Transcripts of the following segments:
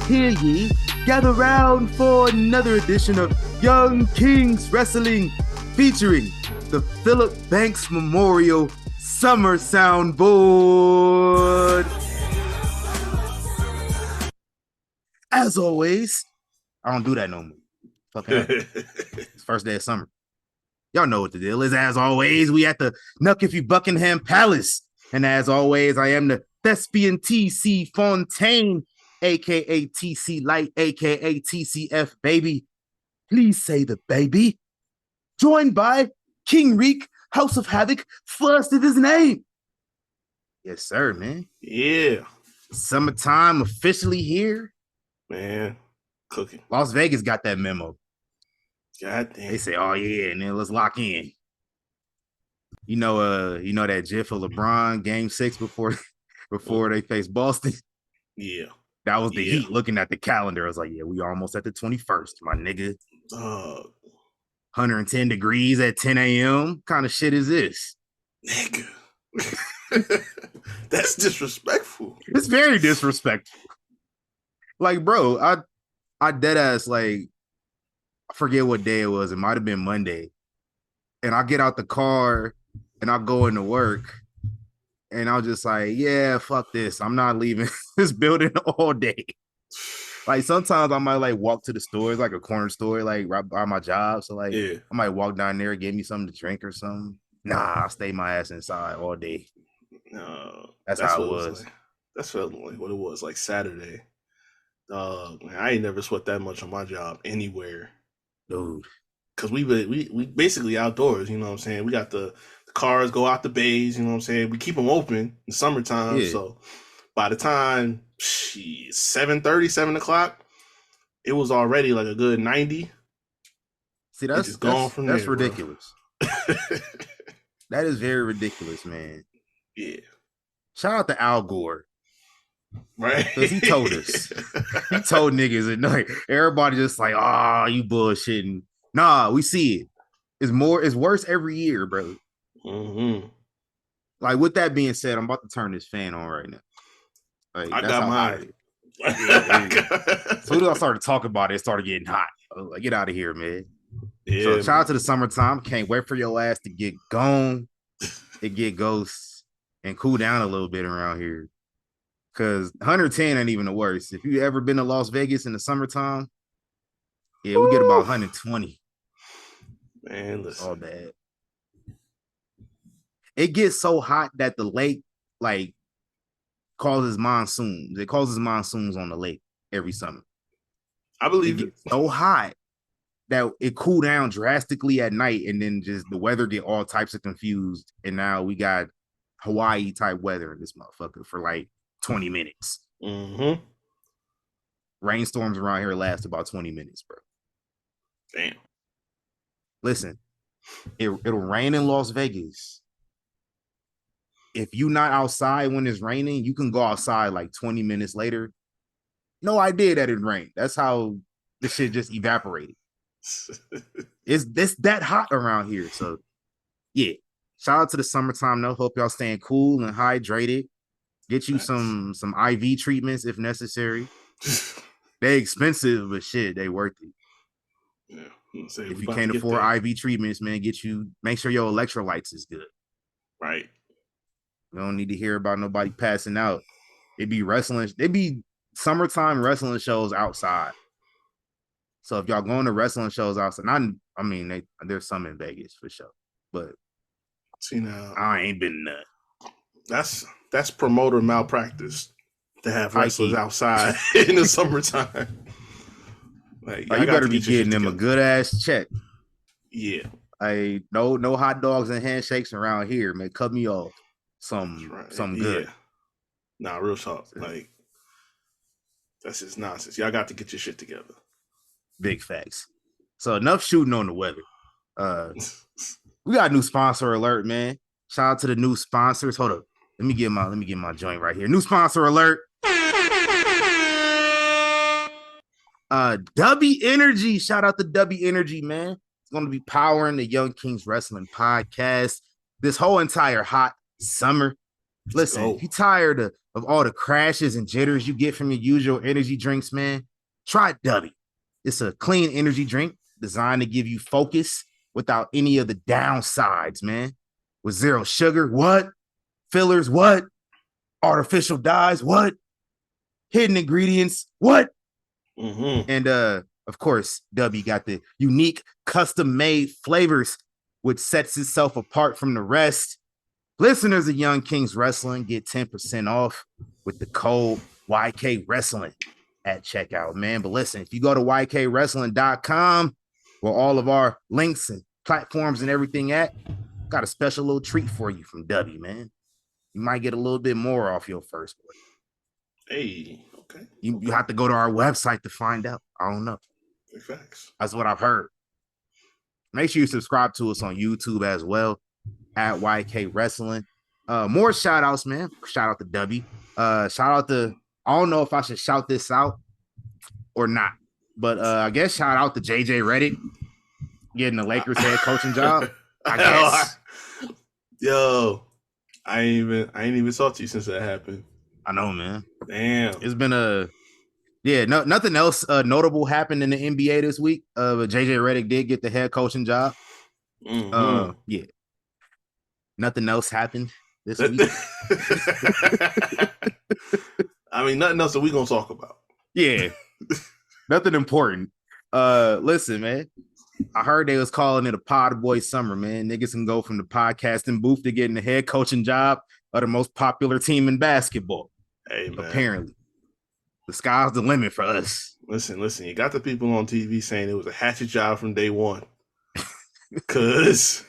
Hear ye, gather round for another edition of Young Kings Wrestling, featuring the Phillip Banks Memorial Summer Soundboard. As always, I don't do that no more. Fucking it's first day of summer. Y'all know what the deal is. As always, we at the Nuckify Buckingham Palace. And as always, I am the Thespian TC Fontaine, aka TC Light, aka TCF Baby. Please say the baby. Joined by King Reek, House of Havoc, first of his name. Yes, sir, man. Yeah. Summertime officially here. Man, cooking. Las Vegas got that memo. God damn. They say, oh yeah, and then let's lock in. You know that GIF of LeBron game 6 before they faced Boston? Yeah. That was the Heat looking at the calendar. I was like, yeah, we almost at the 21st, my nigga. 110 degrees at 10 a.m. Kind of shit is this? Nigga. That's disrespectful. It's very disrespectful. Like, bro, I dead ass, like, I forget what day it was. It might have been Monday. And I get out the car and I go into work. And I was just like, yeah, fuck this. I'm not leaving this building all day. Like, sometimes I might, like, walk to the store. It's like a corner store, like, right by my job. So, like, I might walk down there and get me something to drink or something. Nah, I stay my ass inside all day. That's how it was. That's what it was, like Saturday. Man, I ain't never sweat that much on my job anywhere. Dude. Because we basically outdoors, you know what I'm saying? We got the cars go out the bays, you know what I'm saying? We keep them open in the summertime. Yeah. So by the time 7:30, 7 o'clock, it was already like a good 90. See, that's ridiculous. That is very ridiculous, man. Yeah. Shout out to Al Gore. Right. Because he told us. He told niggas at night. Everybody just like, you bullshitting. Nah, we see it. It's worse every year, brother. Mm-hmm. Like, with that being said, I'm about to turn this fan on right now. Like, I got mine. As soon as I started talking about it, it started getting hot. I was like, get out of here, man. Yeah, so shout out to the summertime. Can't wait for your ass to get gone and get ghosts and cool down a little bit around here. Because 110 ain't even the worst. If you ever been to Las Vegas in the summertime, yeah, we get about 120. Man, listen. All bad. It gets so hot that the lake, like, causes monsoons. It causes monsoons on the lake every summer. I believe it. Gets so hot that it cool down drastically at night, and then just the weather get all types of confused. And now we got Hawaii type weather in this motherfucker for like 20 minutes. Mm-hmm. Rainstorms around here last about 20 minutes, bro. Damn. Listen, it'll rain in Las Vegas. If you're not outside when it's raining, you can go outside like 20 minutes later. No idea that it rained. That's how this shit just evaporated. It's that hot around here. So, yeah. Shout out to the summertime, though. Hope y'all staying cool and hydrated. Get you some IV treatments if necessary. They expensive, but shit, they worth it. Yeah. If you can't afford IV treatments, man, make sure your electrolytes is good. Right. We don't need to hear about nobody passing out. It'd be summertime wrestling shows outside. So if y'all going to wrestling shows outside, there's some in Vegas for sure. But see, now I ain't been none. That's promoter malpractice to have wrestlers outside in the summertime. Like you better be getting them a good ass check. Yeah. No hot dogs and handshakes around here, man. Cut me off. Some good. Nah, real talk. Like, that's just nonsense. Y'all got to get your shit together. Big facts. So enough shooting on the weather. We got a new sponsor alert, man. Shout out to the new sponsors. Hold up. Let me get my joint right here. New sponsor alert. W Energy. Shout out to W Energy, man. It's going to be powering the Young Kings Wrestling podcast this whole entire hot summer. Listen, if you're tired of all the crashes and jitters you get from your usual energy drinks, man, try W. It's a clean energy drink designed to give you focus without any of the downsides, man. With zero sugar, what? Fillers, what? Artificial dyes, what? Hidden ingredients, what? Mm-hmm. And of course, W got the unique custom-made flavors, which sets itself apart from the rest. Listeners of Young Kings Wrestling get 10% off with the code YK Wrestling at checkout, man. But listen, if you go to YKWrestling.com, where all of our links and platforms and everything at, got a special little treat for you from W, man. You might get a little bit more off your first order. Hey, okay. You have to go to our website to find out. I don't know. Facts. That's what I've heard. Make sure you subscribe to us on YouTube as well at YK Wrestling. More shout outs, man. Shout out to W. Shout out to, I don't know if I should shout this out or not, but I guess shout out to JJ Redick getting the Lakers head coaching job. I guess. Yo, I ain't even talked to you since that happened. I know, man. Damn. It's been nothing else notable happened in the NBA this week. But JJ Redick did get the head coaching job. Mm-hmm. Yeah. Nothing else happened this week. I mean, nothing else that we gonna talk about. Yeah. Nothing important. Listen, man. I heard they was calling it a pod boy summer, man. Niggas can go from the podcasting booth to getting the head coaching job of the most popular team in basketball. Hey, man. Apparently. The sky's the limit for us. Listen. You got the people on TV saying it was a hatchet job from day one. Cause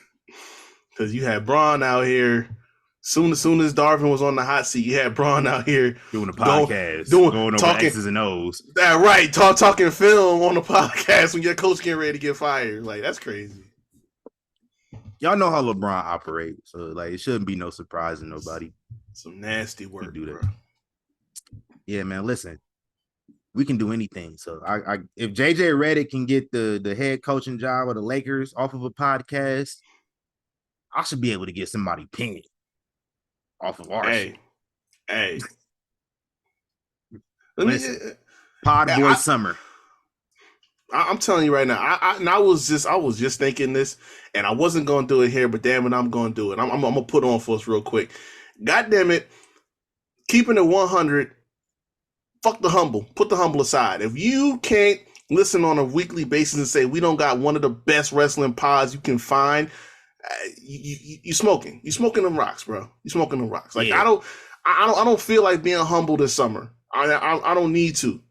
you had Braun out here. Soon as Darvin was on the hot seat, you had Braun out here doing a podcast, going over talking X's and O's. That right, talking film on the podcast when your coach getting ready to get fired. Like, that's crazy. Y'all know how LeBron operates, so like it shouldn't be no surprise to nobody. Some nasty work, do that. Bro. Yeah, man. Listen, we can do anything. So I if JJ Redick can get the head coaching job of the Lakers off of a podcast, I should be able to get somebody pinned off of our shit. Hey. Pod boy summer. I'm telling you right now. I was just thinking this, and I wasn't going to do it here, but damn it, I'm going to do it. I'm going to put on for us real quick. God damn it, keeping it 100. Fuck the humble. Put the humble aside. If you can't listen on a weekly basis and say we don't got one of the best wrestling pods you can find, you smoking. You smoking them rocks, bro. You smoking them rocks. Like, yeah. I don't feel like being humble this summer. I don't need to.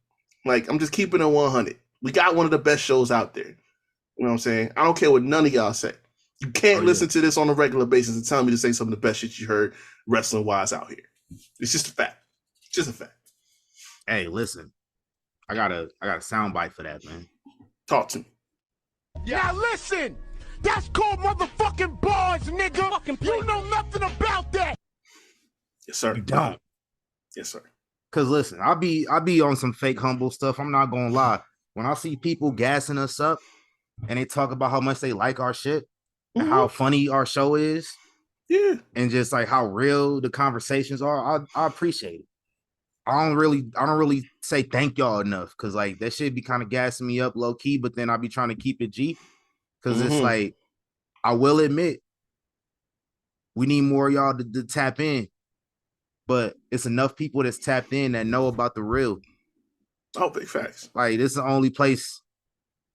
Like, I'm just keeping it 100. We got one of the best shows out there. You know what I'm saying? I don't care what none of y'all say. You can't listen to this on a regular basis and tell me to say some of the best shit you heard wrestling wise out here. It's just a fact. It's just a fact. Hey, listen. I got a soundbite for that, man. Talk to me. Now listen. That's called motherfucking bars, nigga. You know nothing about that. Yes, sir. You don't. Yes, sir. Cause listen, I'll be on some fake humble stuff. I'm not gonna lie. When I see people gassing us up and they talk about how much they like our shit and how funny our show is, yeah, and just like how real the conversations are, I appreciate it. I don't really say thank y'all enough because like that shit be kind of gassing me up low key, but then I be trying to keep it G because it's like I will admit we need more of y'all to tap in, but it's enough people that's tapped in that know about the real. Oh, big facts. Like this is the only place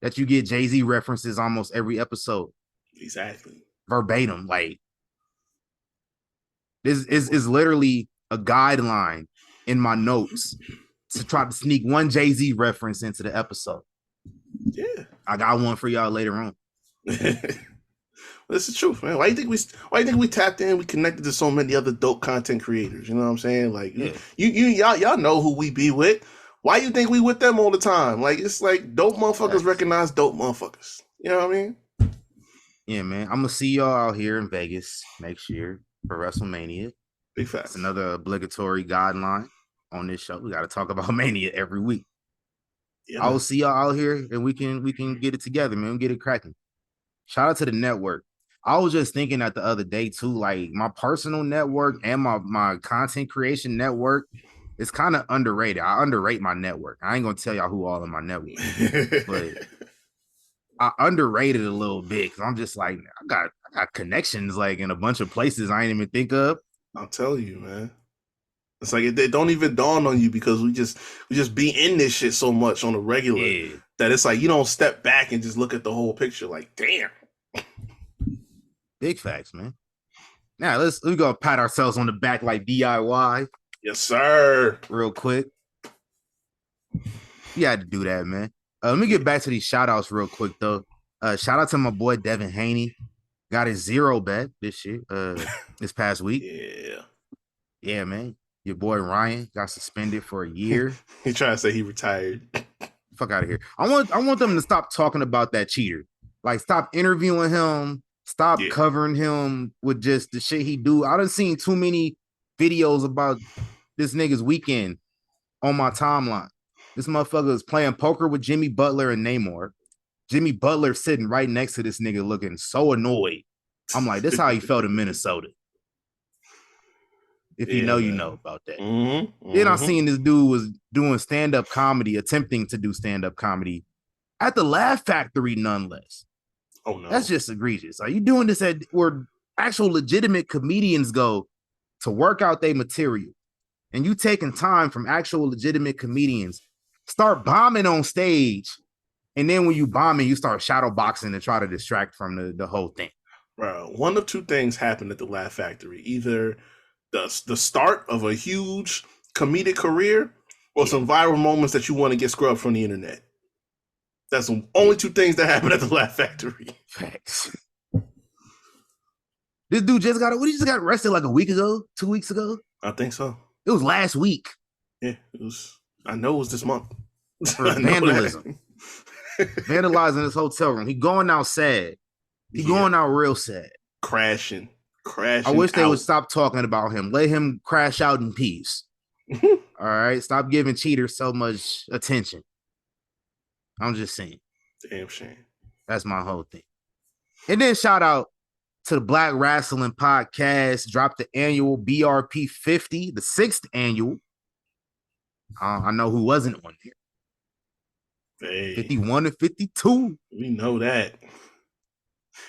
that you get Jay-Z references almost every episode. Exactly. Verbatim. Like this is literally a guideline in my notes to try to sneak one Jay-Z reference into the episode. Yeah. I got one for y'all later on. This is truth, man. Why you think we tapped in? We connected to so many other dope content creators. You know what I'm saying? Like, y'all know who we be with. Why you think we with them all the time? Like, it's like dope motherfuckers recognize dope motherfuckers. You know what I mean? Yeah, man. I'm gonna see y'all out here in Vegas next year for WrestleMania. Big facts. It's another obligatory guideline on this show. We got to talk about Mania every week. Yeah, I will see y'all out here, and we can get it together, man. Get it cracking. Shout out to the network. I was just thinking that the other day too, like my personal network and my content creation network is kind of underrated. I underrate my network. I ain't gonna tell y'all who all in my network, but I underrated a little bit because I'm just like I got connections like in a bunch of places I ain't even think of. I'll tell you, man. It's like it don't even dawn on you because we just be in this shit so much on a regular that it's like you don't step back and just look at the whole picture. Like, damn. Big facts, man. Now we go pat ourselves on the back like DIY. Yes, sir. Real quick. You had to do that, man. Let me get back to these shout outs real quick though. Shout out to my boy Devin Haney. Got his 0 bet this year, this past week. Yeah, man. Your boy Ryan got suspended for a year. He trying to say he retired. Fuck out of here. I want them to stop talking about that cheater. Like, stop interviewing him. Stop covering him with just the shit he do. I done seen too many videos about this nigga's weekend on my timeline. This motherfucker is playing poker with Jimmy Butler and Namor. Jimmy Butler sitting right next to this nigga looking so annoyed. I'm like, this is how he felt in Minnesota. If you know, man. You know about that. Then I seen this dude was doing stand-up comedy, attempting to do stand-up comedy at the Laugh Factory, none less. Oh, no. That's just egregious. Are you doing this at where actual legitimate comedians go to work out their material? And you taking time from actual legitimate comedians, start bombing on stage. And then when you bombing, you start shadow boxing to try to distract from the whole thing. Bro, one of two things happened at the Laugh Factory. Either the start of a huge comedic career or some viral moments that you want to get scrubbed from the internet. That's the only two things that happened at the Laugh Factory. Facts. This dude just got arrested like a week ago, 2 weeks ago. I think so. It was last week. Yeah, it was. I know it was this month. For vandalism. Vandalizing his hotel room. He going out sad. He going out real sad. Crashing. I wish they would stop talking about him. Let him crash out in peace. All right? Stop giving cheaters so much attention. I'm just saying. Damn shame. That's my whole thing. And then shout out to the Black Wrestling Podcast. Dropped the annual BRP 50, the 6th annual. I know who wasn't on there. Hey, 51 and 52. We know that.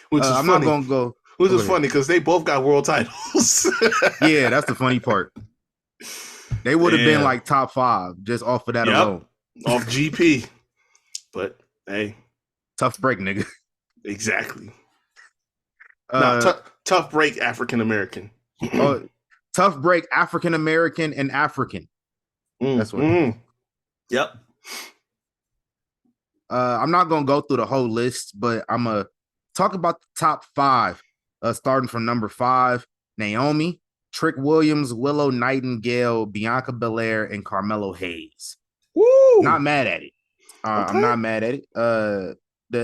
Which is I'm funny. not going to go. Which is funny because they both got world titles. Yeah, that's the funny part. They would have been like top 5 just off of that alone. Off GP. But hey, tough break, nigga. Exactly. Tough break, African American. Tough break, African American and African. That's what. Yep. I'm not gonna go through the whole list, but I'm gonna talk about the top 5. Starting from number 5, Naomi, Trick Williams, Willow Nightingale, Bianca Belair, and Carmelo Hayes. Woo! Not mad at it. Okay. I'm not mad at it. The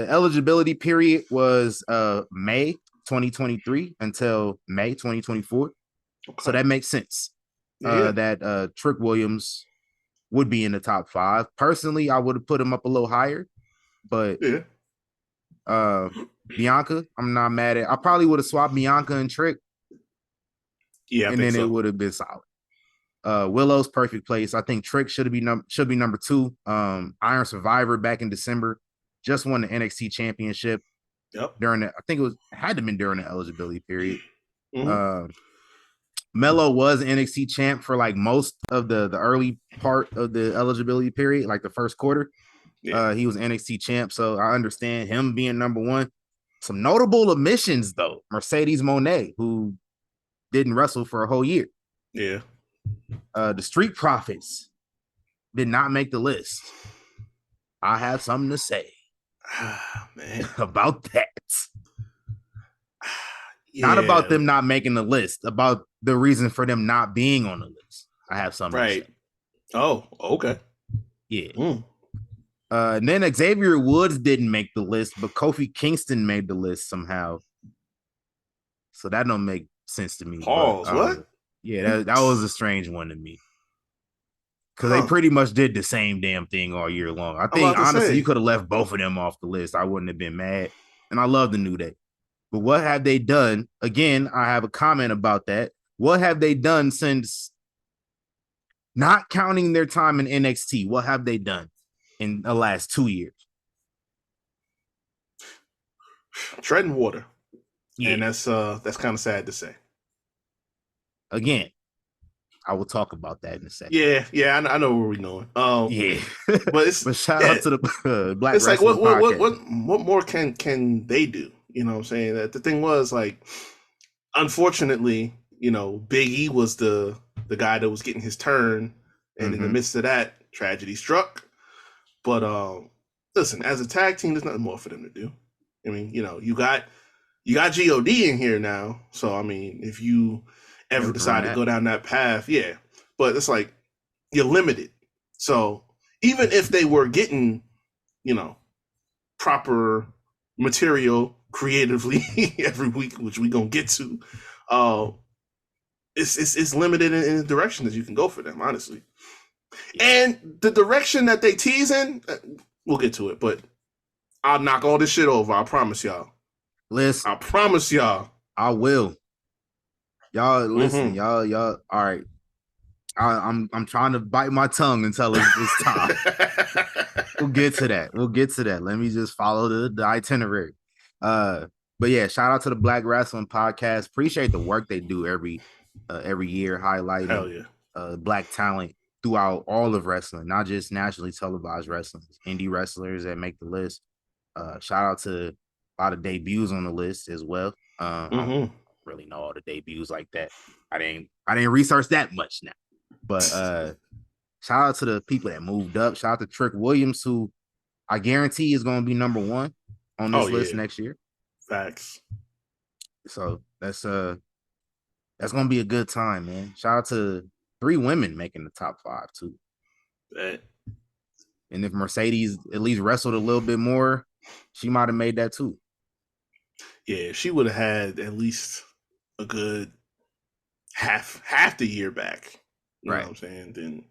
eligibility period was May 2023 until May 2024. Okay. So that makes sense. That Trick Williams would be in the top 5. Personally, I would have put him up a little higher, but Bianca, I'm not mad at. I probably would have swapped Bianca and Trick. Yeah, and then it would have been solid. Willow's perfect place. I think Trick should be number 2. Iron Survivor back in December just won the NXT Championship. Yep. During I think it had to have been during the eligibility period. Melo was NXT champ for like most of the early part of the eligibility period, like the first quarter. Yeah. He was NXT champ, so I understand him being number 1. Some notable omissions though: Mercedes Moné, who didn't wrestle for a whole year. Yeah. The Street Profits did not make the list. I have something to say man. about that. Not about them not making the list, about the reason for them not being on the list. I have something to say. Oh, okay. Yeah. And then Xavier Woods didn't make the list, but Kofi Kingston made the list somehow. So that don't make sense to me. Pause. But, what? Yeah, that was a strange one to me. Because they pretty much did the same damn thing all year long. I think, honestly, you could have left both of them off the list. I wouldn't have been mad. And I love the New Day. But what have they done? Again, I have a comment about that. What have they done since not counting their time in NXT? What have they done in the last 2 years? Treading water. Yeah. And that's kind of sad to say. Again, I will talk about that in a second. Yeah, I know where we're going. Yeah, but shout out to the Black. It's Wrestling like what more can they do? You know what I'm saying? That the thing was like, unfortunately, Big E was the guy that was getting his turn, and in the midst of that, tragedy struck. But listen, as a tag team, there's nothing more for them to do. I mean, you got God in here now, so I mean, if you ever decide to go down that path, yeah. But it's like you're limited. So even if they were getting, proper material creatively every week, which we gonna get to, it's limited in the direction that you can go for them, honestly. And the direction that they tease in, we'll get to it, but I'll knock all this shit over. I promise y'all. Listen, I promise y'all. I will. Y'all listen, y'all. All right. I'm trying to bite my tongue until it's time. We'll get to that. Let me just follow the itinerary. But yeah, shout out to the Black Wrestling Podcast. Appreciate the work they do every year, highlighting Black talent throughout all of wrestling, not just nationally televised wrestling. Indie wrestlers that make the list. Shout out to a lot of debuts on the list as well. I don't really know all the debuts like that. I didn't research that much now. But shout out to the people that moved up. Shout out to Trick Williams, who I guarantee is going to be number 1 on this list next year. Facts. So that's going to be a good time, man. Shout out to 3 women making the top 5 too. And if Mercedes at least wrestled a little bit more, she might have made that too. Yeah, if she would have had at least a good half the year back, you know what I'm saying, then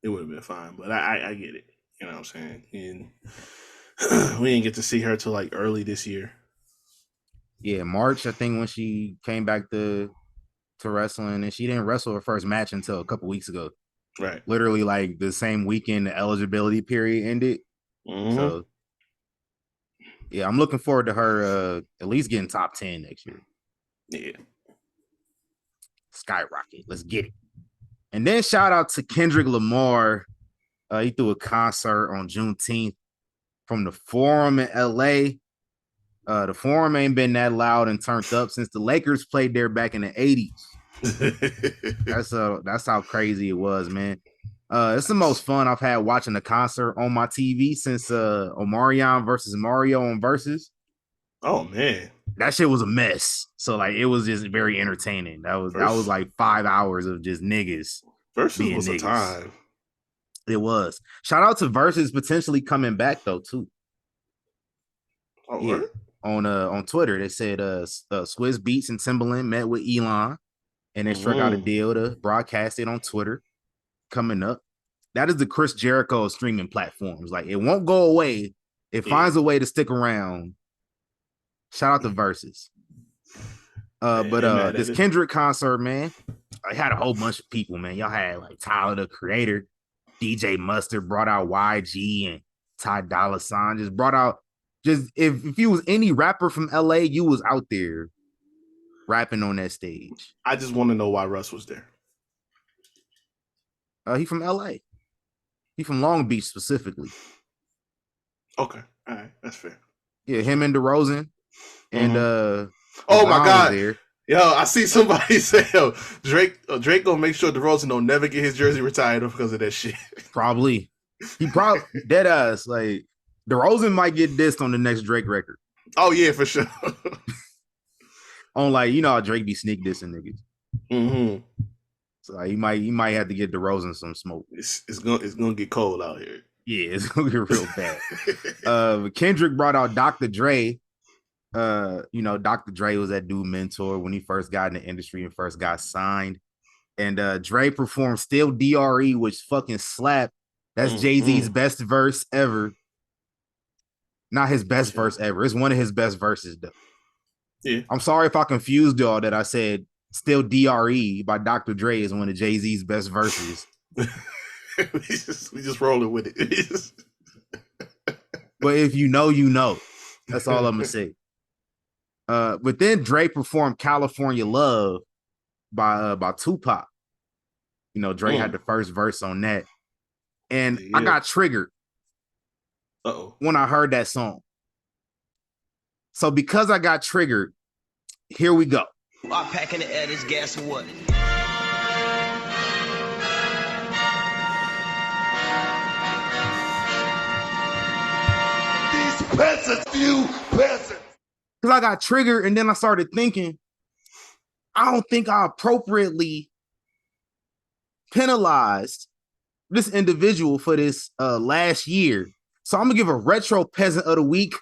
it would have been fine. But I get it, you know what I'm saying. And we didn't get to see her till like early this year. Yeah, March, I think, when she came back to wrestling, and she didn't wrestle her first match until a couple weeks ago. Right. Literally like the same weekend the eligibility period ended. So yeah, I'm looking forward to her at least getting top 10 next year. Yeah. Skyrocket. Let's get it. And then shout out to Kendrick Lamar. He threw a concert on Juneteenth from the Forum in LA. The Forum ain't been that loud and turned up since the Lakers played there back in the 80s. That's how crazy it was, man. It's the most fun I've had watching a concert on my TV since Omarion versus Mario on Versus. Oh man, that shit was a mess. So like, it was just very entertaining. That was like 5 hours of just niggas. Versus was niggas. A time. It was. Shout out to Versus potentially coming back though too. Oh, yeah. On Twitter, they said Swizz Beatz and Timbaland met with Elon, and they struck out a deal to broadcast it on Twitter. Coming up, that is the Chris Jericho of streaming platforms. Like, it won't go away. It finds a way to stick around. Shout out to Versus. But this Kendrick concert, man, I had a whole bunch of people, man. Y'all had like Tyler the Creator, DJ Mustard, brought out YG and Ty Dolla $ign, just brought out. Just if you was any rapper from LA, you was out there rapping on that stage. I just want to know why Russ was there. He from LA. He from Long Beach specifically. Okay, all right, that's fair. Yeah, him and DeRozan and oh my God, there. Yo, I see somebody say, "Yo, Drake gonna make sure DeRozan don't never get his jersey retired because of that shit." Probably, he probably dead ass like. DeRozan might get dissed on the next Drake record. Oh yeah, for sure. On like, you know how Drake be sneak dissing niggas. So like, he might have to get DeRozan some smoke. It's gonna get cold out here. Yeah, it's gonna get real bad. Kendrick brought out Dr. Dre. Dr. Dre was that dude mentor when he first got in the industry and first got signed. And Dre performed Still DRE, which fucking slapped. That's Jay-Z's best verse ever. Not his best verse ever. It's one of his best verses, though. Yeah. I'm sorry if I confused y'all that I said Still DRE by Dr. Dre is one of Jay-Z's best verses. we just rolling with it. But if you know, you know. That's all I'm gonna say. But then Dre performed California Love by Tupac. Dre had the first verse on that. And I got triggered when I heard that song. So because I got triggered, here we go. I'm packing the air, this gas and what? These peasants, you peasants. Because I got triggered and then I started thinking, I don't think I appropriately penalized this individual for this last year. So I'm going to give a retro peasant of the week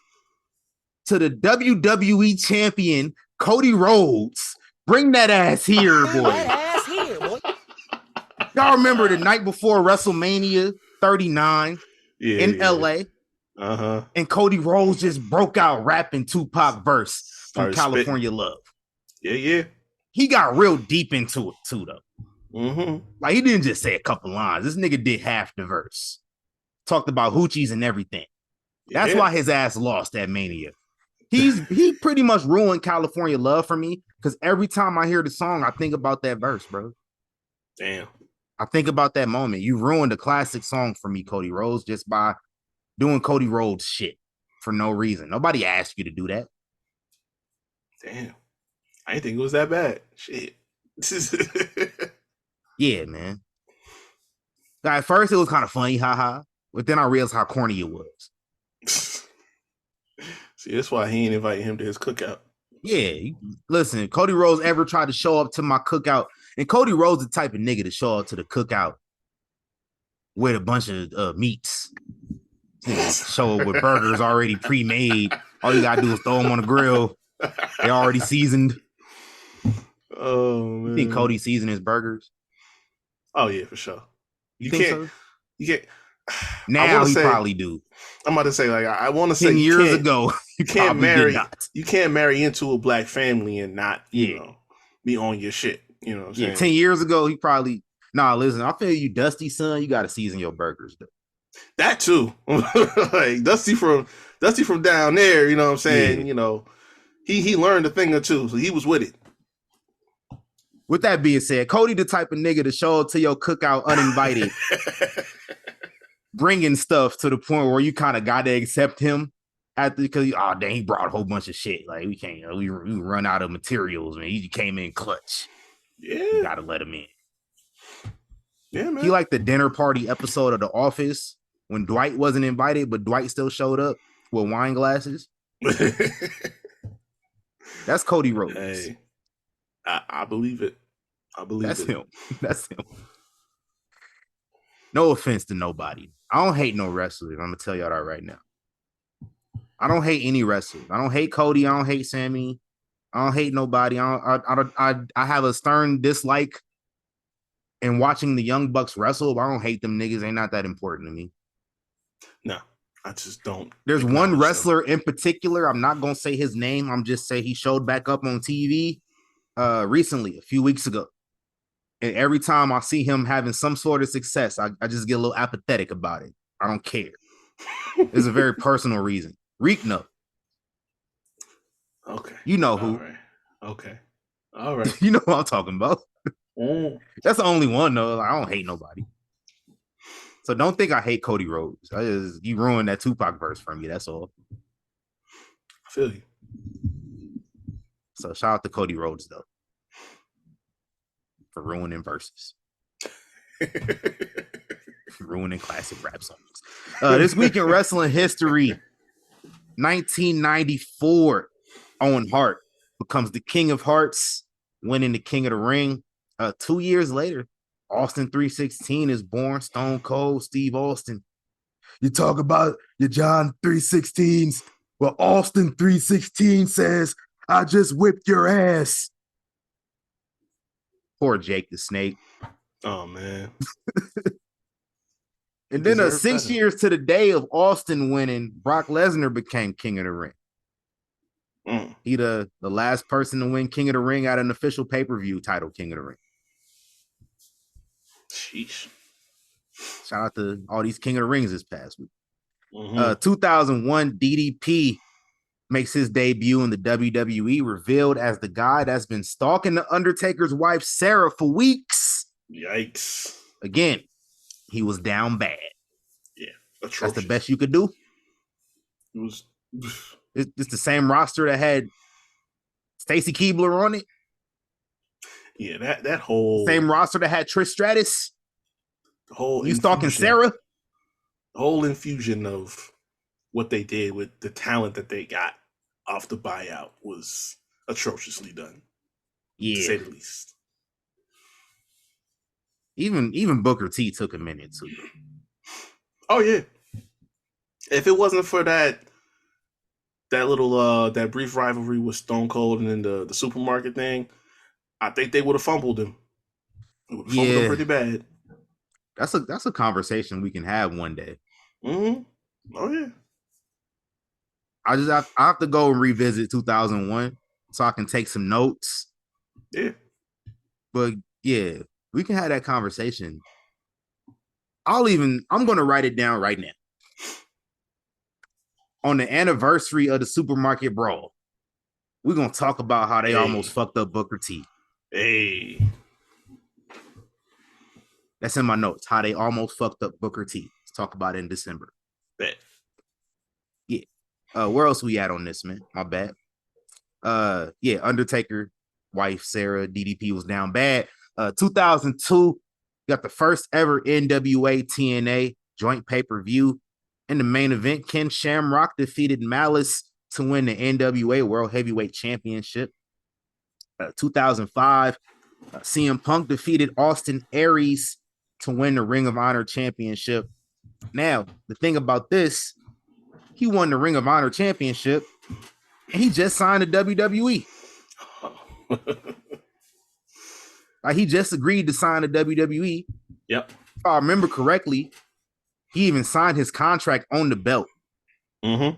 to the WWE champion, Cody Rhodes. Bring that ass here, boy. Y'all remember the night before WrestleMania 39 in LA? Uh-huh. And Cody Rhodes just broke out rapping Tupac verse from California Love. Yeah. He got real deep into it too, though. Mm-hmm. Like, he didn't just say a couple lines. This nigga did half the verse. Talked about hoochies and everything. That's why his ass lost that Mania. He pretty much ruined California Love for me, because every time I hear the song, I think about that verse, bro. Damn. I think about that moment. You ruined a classic song for me, Cody Rhodes, just by doing Cody Rhodes shit for no reason. Nobody asked you to do that. Damn. I didn't think it was that bad. Shit. Yeah, man. At first, it was kind of funny, haha. But then I realized how corny it was. See, that's why he ain't inviting him to his cookout. Yeah, listen, Cody Rhodes ever tried to show up to my cookout, and Cody Rhodes the type of nigga to show up to the cookout with a bunch of meats. Show up with burgers already pre-made. All you gotta do is throw them on the grill. They're already seasoned. Oh, man. You think Cody seasoned his burgers? Oh, yeah, for sure. You think so? You can't. Now he probably do. I'm about to say, like, I want to say 10 years ago, you can't marry into a black family and not, you know, be on your shit. You know what I'm saying? 10 years ago, he probably. Nah, listen, I feel you, Dusty, son. You got to season your burgers, though. That too. Like Dusty from down there, you know what I'm saying? Yeah. You know, he learned a thing or two, so he was with it. With that being said, Cody the type of nigga to show up to your cookout uninvited, bringing stuff to the point where you kind of got to accept him because he brought a whole bunch of shit. Like, we can't, we run out of materials, man. He came in clutch. Yeah, you got to let him in. Yeah, man. He like the dinner party episode of The Office when Dwight wasn't invited, but Dwight still showed up with wine glasses. That's Cody Rhodes. Hey, I believe it. I believe that's him. That's him. No offense to nobody. I don't hate no wrestlers. I'm gonna tell y'all that right now. I don't hate any wrestlers. I don't hate Cody. I don't hate Sammy. I don't hate nobody. I have a stern dislike in watching the Young Bucks wrestle, but I don't hate them niggas. Ain't not that important to me. No, I just don't. There's one wrestler in particular. I'm not gonna say his name. I'm just say he showed back up on TV recently, a few weeks ago. And every time I see him having some sort of success, I just get a little apathetic about it. I don't care. It's a very personal reason. Reek no. Okay. You know who. All right. Okay. All right. You know what I'm talking about. That's the only one, though. I don't hate nobody. So don't think I hate Cody Rhodes. You ruined that Tupac verse for me. That's all. I feel you. So shout out to Cody Rhodes, though, for ruining verses. Ruining classic rap songs. This week in wrestling history, 1994, Owen Hart becomes the King of Hearts, winning the King of the Ring. 2 years later, Austin 316 is born. Stone Cold Steve Austin. You talk about your John 3:16s. Well, Austin 3:16 says, I just whipped your ass. Poor Jake the Snake. Oh, man. And then 6 years to the day of Austin winning, Brock Lesnar became King of the Ring. He the last person to win King of the Ring at an official pay-per-view title, King of the Ring. Sheesh. Shout out to all these King of the Rings this past week. 2001, DDP makes his debut in the WWE, revealed as the guy that's been stalking the Undertaker's wife, Sarah, for weeks. Yikes. Again, he was down bad. Yeah, atrocious. That's the best you could do. It was... It's the same roster that had Stacy Keibler on it. Yeah, that whole... Same roster that had Trish Stratus. The whole... You stalking Sarah? The whole infusion of what they did with the talent that they got off the buyout was atrociously done. Yeah. To say the least. Even Booker T took a minute too. Oh, yeah. If it wasn't for that little that brief rivalry with Stone Cold and then the supermarket thing, I think they would have fumbled him. They would have fumbled him pretty bad. That's a conversation we can have one day. Oh yeah. I have to go and revisit 2001 so I can take some notes. Yeah. But yeah, we can have that conversation. I'm going to write it down right now. On the anniversary of the supermarket brawl, we're going to talk about how they almost fucked up Booker T. Hey. That's in my notes, how they almost fucked up Booker T. Let's talk about it in December. Bet. Yeah. Where else we at on this, man? My bad. Yeah, Undertaker, wife, Sarah, DDP was down bad. 2002, got the first ever NWA TNA joint pay-per-view. In the main event, Ken Shamrock defeated Malice to win the NWA World Heavyweight Championship. 2005, CM Punk defeated Austin Aries to win the Ring of Honor Championship. Now, the thing about this, he won the Ring of Honor Championship, and he just signed to WWE. Like, he just agreed to sign to WWE. Yep. If I remember correctly, he even signed his contract on the belt. He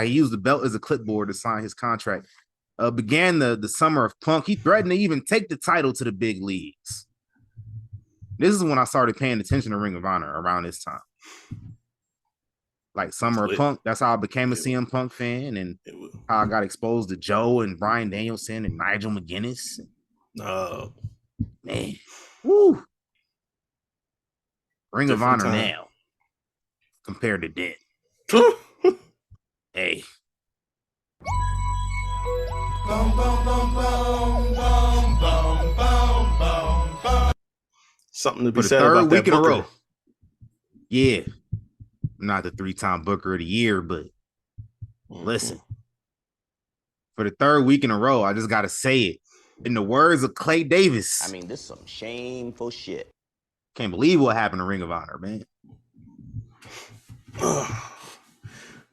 used the belt as a clipboard to sign his contract. Began the summer of Punk. He threatened to even take the title to the big leagues. This is when I started paying attention to Ring of Honor around this time. Like Summer of Punk, that's how I became a CM Punk fan, and how I got exposed to Joe and Bryan Danielson and Nigel McGuinness. Man, woo! Ring of Honor now compared to then. Hey. Something to be said about that Booker. In a row. Yeah. Not the 3-time Booker of the year, but listen. For the third week in a row, I just got to say it. In the words of Clay Davis. I mean, this is some shameful shit. Can't believe what happened to Ring of Honor, man.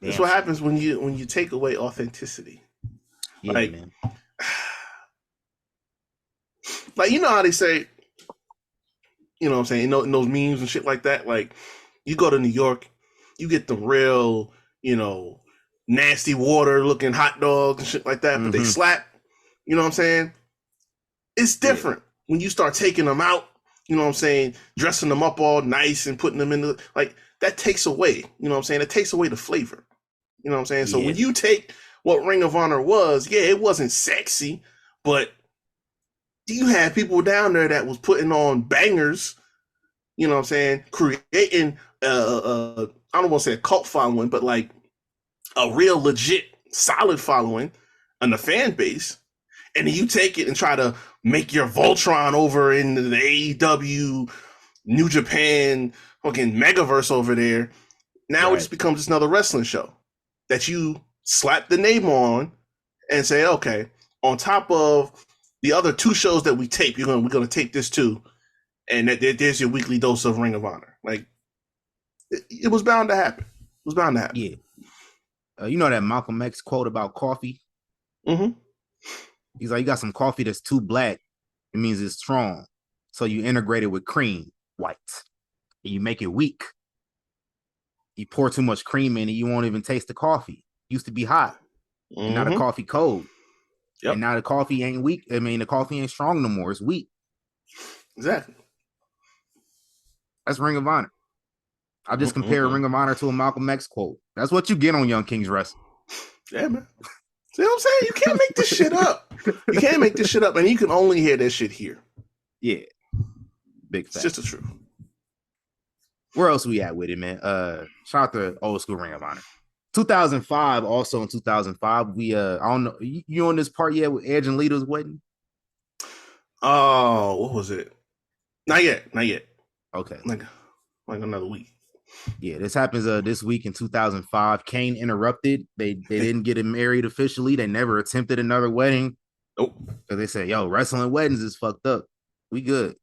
That's what happens when you take away authenticity. Yeah, man. Like, you know how they say, you know what I'm saying, in those memes and shit like that, like, you go to New York, you get the real, nasty water looking hot dogs and shit like that, but they slap, you know what I'm saying? It's different when you start taking them out, you know what I'm saying, dressing them up all nice and putting them in the, like, that takes away, you know what I'm saying? It takes away the flavor, you know what I'm saying? So when you take what Ring of Honor was, it wasn't sexy, but you had people down there that was putting on bangers, you know what I'm saying, creating, I don't want to say a cult following, but like a real legit solid following and the fan base. And then you take it and try to make your Voltron over in the AEW, New Japan, fucking Megaverse over there. Now it just becomes just another wrestling show that you slap the name on and say, okay, on top of the other 2 shows that we tape, we're gonna tape this too, and there's your weekly dose of Ring of Honor. Like, It was bound to happen. It was bound to happen. Yeah. You know that Malcolm X quote about coffee? Mm-hmm. He's like, you got some coffee that's too black. It means it's strong. So you integrate it with cream, white. And you make it weak. You pour too much cream in it, you won't even taste the coffee. It used to be hot. And now the coffee cold. Yep. And now the coffee ain't weak. I mean, the coffee ain't strong no more. It's weak. Exactly. That's Ring of Honor. I just compared Ring of Honor to a Malcolm X quote. That's what you get on Young Kings Wrestling. Yeah, man. See what I'm saying? You can't make this shit up. You can't make this shit up, and you can only hear this shit here. Yeah. Big fact. It's just the truth. Where else we at with it, man? Shout out to old school Ring of Honor. 2005, also in 2005, we I don't know, you on this part yet with Edge and Lita's wedding? Oh, what was it? Not yet. Okay. Like another week. Yeah, this happens this week in 2005. Kane interrupted. They didn't get him married officially. They never attempted another wedding. Nope. Because they said, yo, wrestling weddings is fucked up. We good.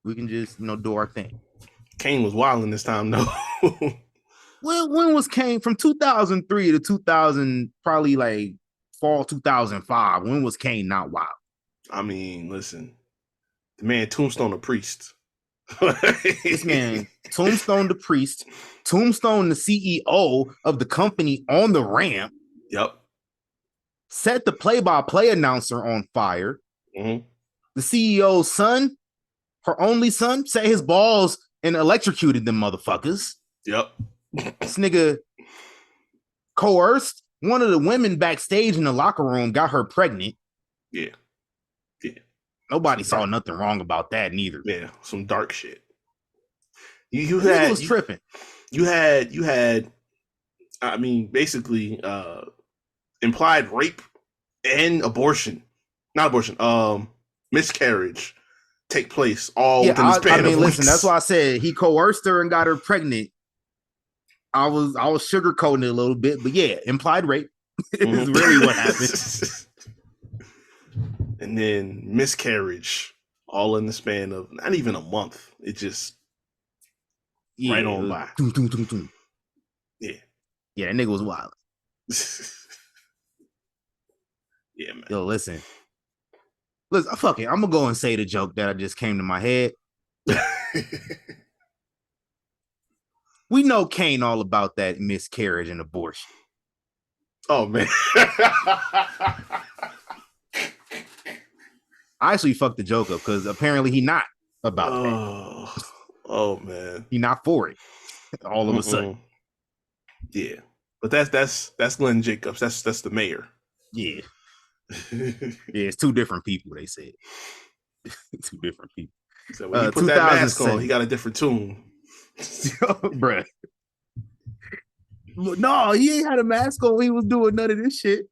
We can just, do our thing. Kane was wilding this time, though. Well, when was Kane? From 2003 to 2000, probably like fall 2005. When was Kane not wild? I mean, listen, the man Tombstone the Priest. This man, Tombstone the Priest, Tombstone the CEO of the company on the ramp. Yep. Set the play-by-play announcer on fire. Mm-hmm. The CEO's son, her only son, set his balls and electrocuted them motherfuckers. Yep. This nigga coerced one of the women backstage in the locker room, got her pregnant. Yeah. Nobody saw nothing wrong about that neither. Yeah, some dark shit. Was tripping. You had I mean, basically implied rape and abortion. Not abortion, miscarriage take place all within the span of weeks. Listen, that's why I said he coerced her and got her pregnant. I was sugarcoating it a little bit, but yeah, implied rape is really what happened. And then miscarriage, all in the span of not even a month. It just right on by. Yeah. Yeah, that nigga was wild. Yeah, man. Yo, listen, fuck it. I'm gonna go and say the joke that just came to my head. We know Kane all about that miscarriage and abortion. Oh, man. I actually fucked the joke up because apparently he not about that. Oh, man. He not for it all of a sudden. Yeah. But that's Glenn Jacobs. That's the mayor. Yeah. Yeah, it's two different people, they said. Two different people. So when he put that mask on, he got a different tune. Bruh. No, he ain't had a mask on when he was doing none of this shit.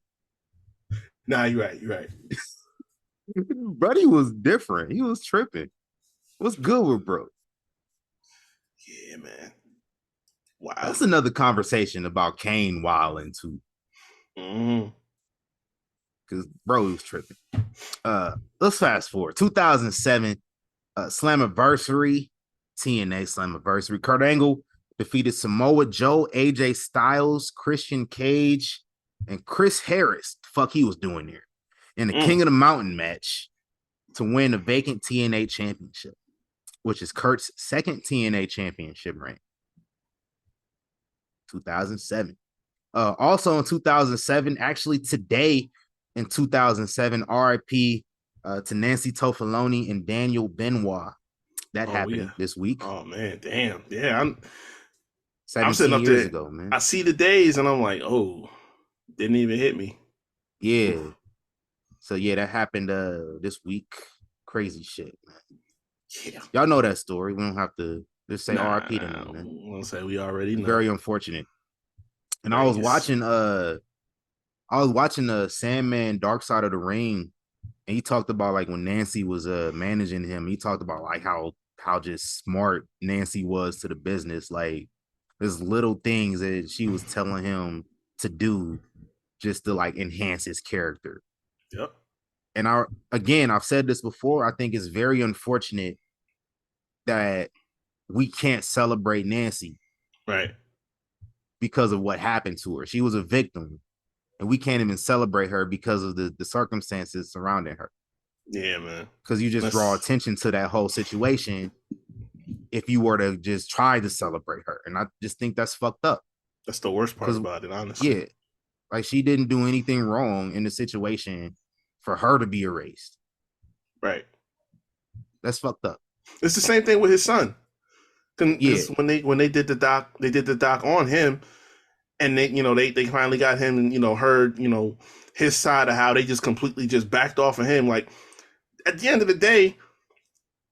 Nah, you're right. Buddy was different. He was tripping. What's good with bro? Yeah, man. Wow. That's another conversation about Kane wilding too. Because bro was tripping. Let's fast forward. 2007, Slammiversary, TNA Slammiversary. Kurt Angle defeated Samoa Joe, AJ Styles, Christian Cage, and Chris Harris. Fuck he was doing there. In the King of the Mountain match to win the vacant TNA championship, which is Kurt's second TNA championship reign. 2007. Also in 2007, actually today in 2007, RIP to Nancy Toffoloni and Daniel Benoit. That happened this week. Oh, man. Damn. Yeah, I'm 17 sitting up years there ago, man. I see the days and I'm like, oh, didn't even hit me. Yeah. So yeah, that happened this week. Crazy shit, man. Yeah. Y'all know that story. We don't have to just say RIP to them, man. We'll say we already know. Very unfortunate. And I was watching the Sandman Dark Side of the Ring, and he talked about like when Nancy was managing him, he talked about like how just smart Nancy was to the business. Like there's little things that she was telling him to do just to like enhance his character. Yep. And I've said this before, I think it's very unfortunate that we can't celebrate Nancy Right. because of what happened to her. She was a victim, and we can't even celebrate her because of the circumstances surrounding her. Yeah, man. Because you just draw attention to that whole situation if you were to just try to celebrate her. And I just think that's fucked up. That's the worst part about it, honestly. Yeah. Like, she didn't do anything wrong in the situation for her to be erased. Right. That's fucked up. It's the same thing with his son. Yeah. When they did the doc on him, and they finally got him and heard his side of how they just completely just backed off of him. Like, at the end of the day,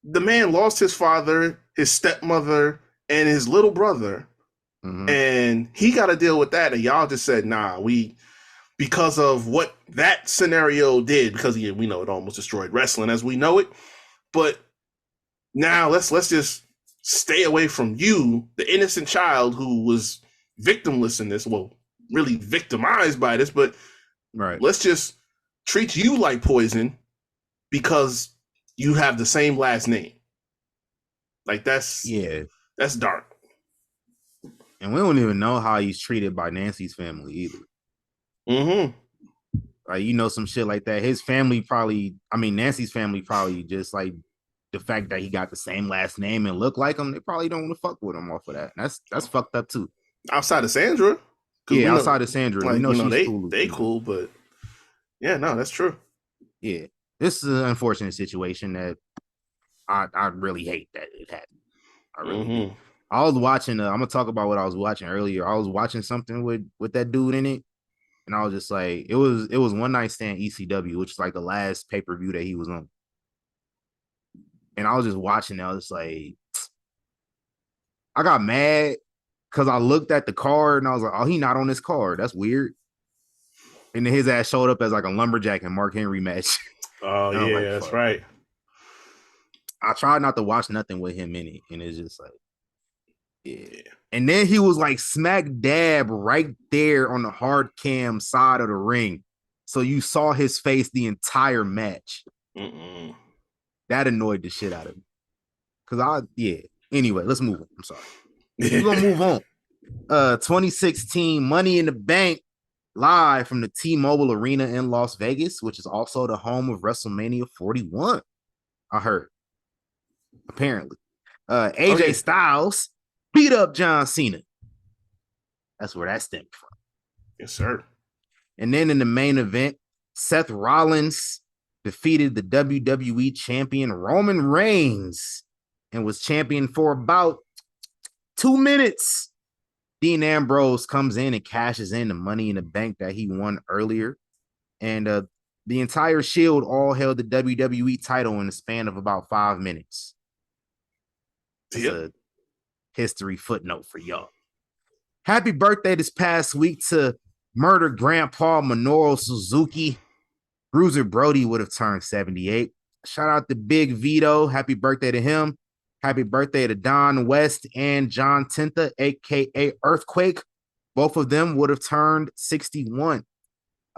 the man lost his father, his stepmother, and his little brother. Mm-hmm. And he got to deal with that. And y'all just said, nah, because of what that scenario did, because we know it almost destroyed wrestling as we know it. But now let's just stay away from you, the innocent child who was victimless in this. Well, really victimized by this, but right. Let's just treat you like poison because you have the same last name. Like, that's dark. And we don't even know how he's treated by Nancy's family either. Mm-hmm. Like, some shit like that. His family Nancy's family probably just like the fact that he got the same last name and look like him. They probably don't want to fuck with him off of that. And that's fucked up too. Outside of Sandra. Yeah, outside of Sandra. Like, she's cool. They cool, but yeah, no, that's true. Yeah. This is an unfortunate situation that I really hate that it happened. I really do. I was watching, I'm going to talk about what I was watching earlier. I was watching something with that dude in it. And I was just like, it was One Night Stand ECW, which is like the last pay-per-view that he was on. And I was just watching it. I was just like, I got mad because I looked at the card and I was like, oh, he not on this card. That's weird. And then his ass showed up as like a lumberjack and Mark Henry match. Oh, yeah, like, that's right. I tried not to watch nothing with him in it. And it's just like, yeah. And then he was like smack dab right there on the hard cam side of the ring. So you saw his face the entire match. That annoyed the shit out of me. Anyway, let's move on. I'm sorry. We're going to move on. 2016 Money in the Bank live from the T-Mobile Arena in Las Vegas, which is also the home of WrestleMania 41. I heard. Apparently. AJ Styles beat up John Cena. That's where that stemmed from. Yes, sir. And then in the main event, Seth Rollins defeated the WWE champion Roman Reigns and was champion for about 2 minutes. Dean Ambrose comes in and cashes in the Money in the Bank that he won earlier. And the entire Shield all held the WWE title in the span of about 5 minutes. That's a history footnote for y'all. Happy birthday this past week to murder grandpa Minoru Suzuki. Bruiser Brody would have turned 78. Shout out to Big Vito. Happy birthday to him. Happy birthday to Don West and John Tenta, a.k.a. Earthquake. Both of them would have turned 61.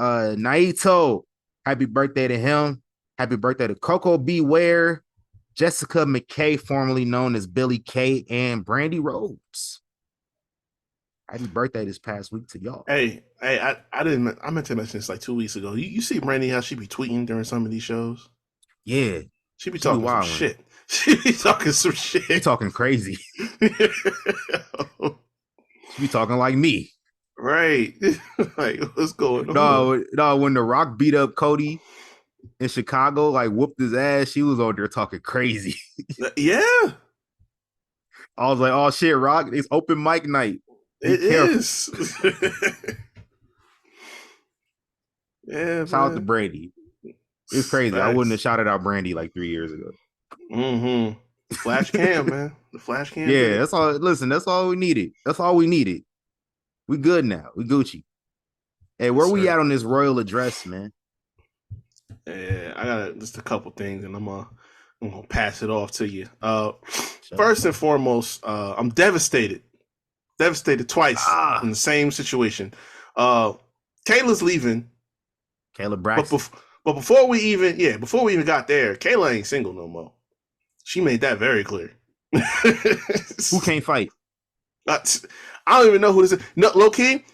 Naito, happy birthday to him. Happy birthday to Coco Beware, Jessica McKay, formerly known as Billy Kay, and Brandy Rhodes. Happy birthday this past week to y'all. Hey, I meant to mention this like 2 weeks ago. You see Brandy, how she be tweeting during some of these shows? Yeah. She be talking some shit. She be talking some shit. She talking crazy. She be talking like me. Right. Like, what's going on? No, when The Rock beat up Cody in Chicago, like whooped his ass, she was on there talking crazy. Yeah. I was like, oh shit, Rock, it's open mic night. It is. Yeah. Shout out to Brandy. It's crazy. Facts. I wouldn't have shouted out Brandy like 3 years ago. Flash cam, man. The flash cam. Yeah, that's all. Listen, that's all we needed. That's all we needed. We good now. We Gucci. Hey, where we at on this royal address, man? Yeah, I got just a couple things, and I'm gonna pass it off to you. First and foremost, I'm devastated. Devastated twice in the same situation. Kayla's leaving. Kayla Braxton. But before we even got there, Kayla ain't single no more. She made that very clear. Who can't fight? I don't even know who this is. No, low key,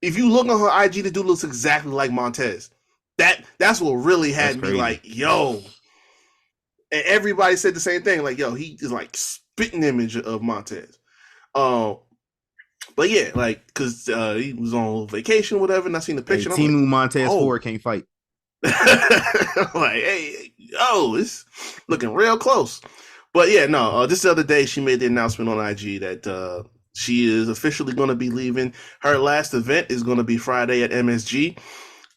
if you look on her IG, the dude looks exactly like Montez. That's what really had me like, yo. And everybody said the same thing, like, yo, he is like spitting image of Montez. But yeah, like, cause he was on vacation, or whatever, and I seen the picture. Hey, Timu like, Montez 4 can't fight. Like, hey, yo, it's looking real close. But yeah, no, just the other day she made the announcement on IG that she is officially going to be leaving. Her last event is going to be Friday at MSG,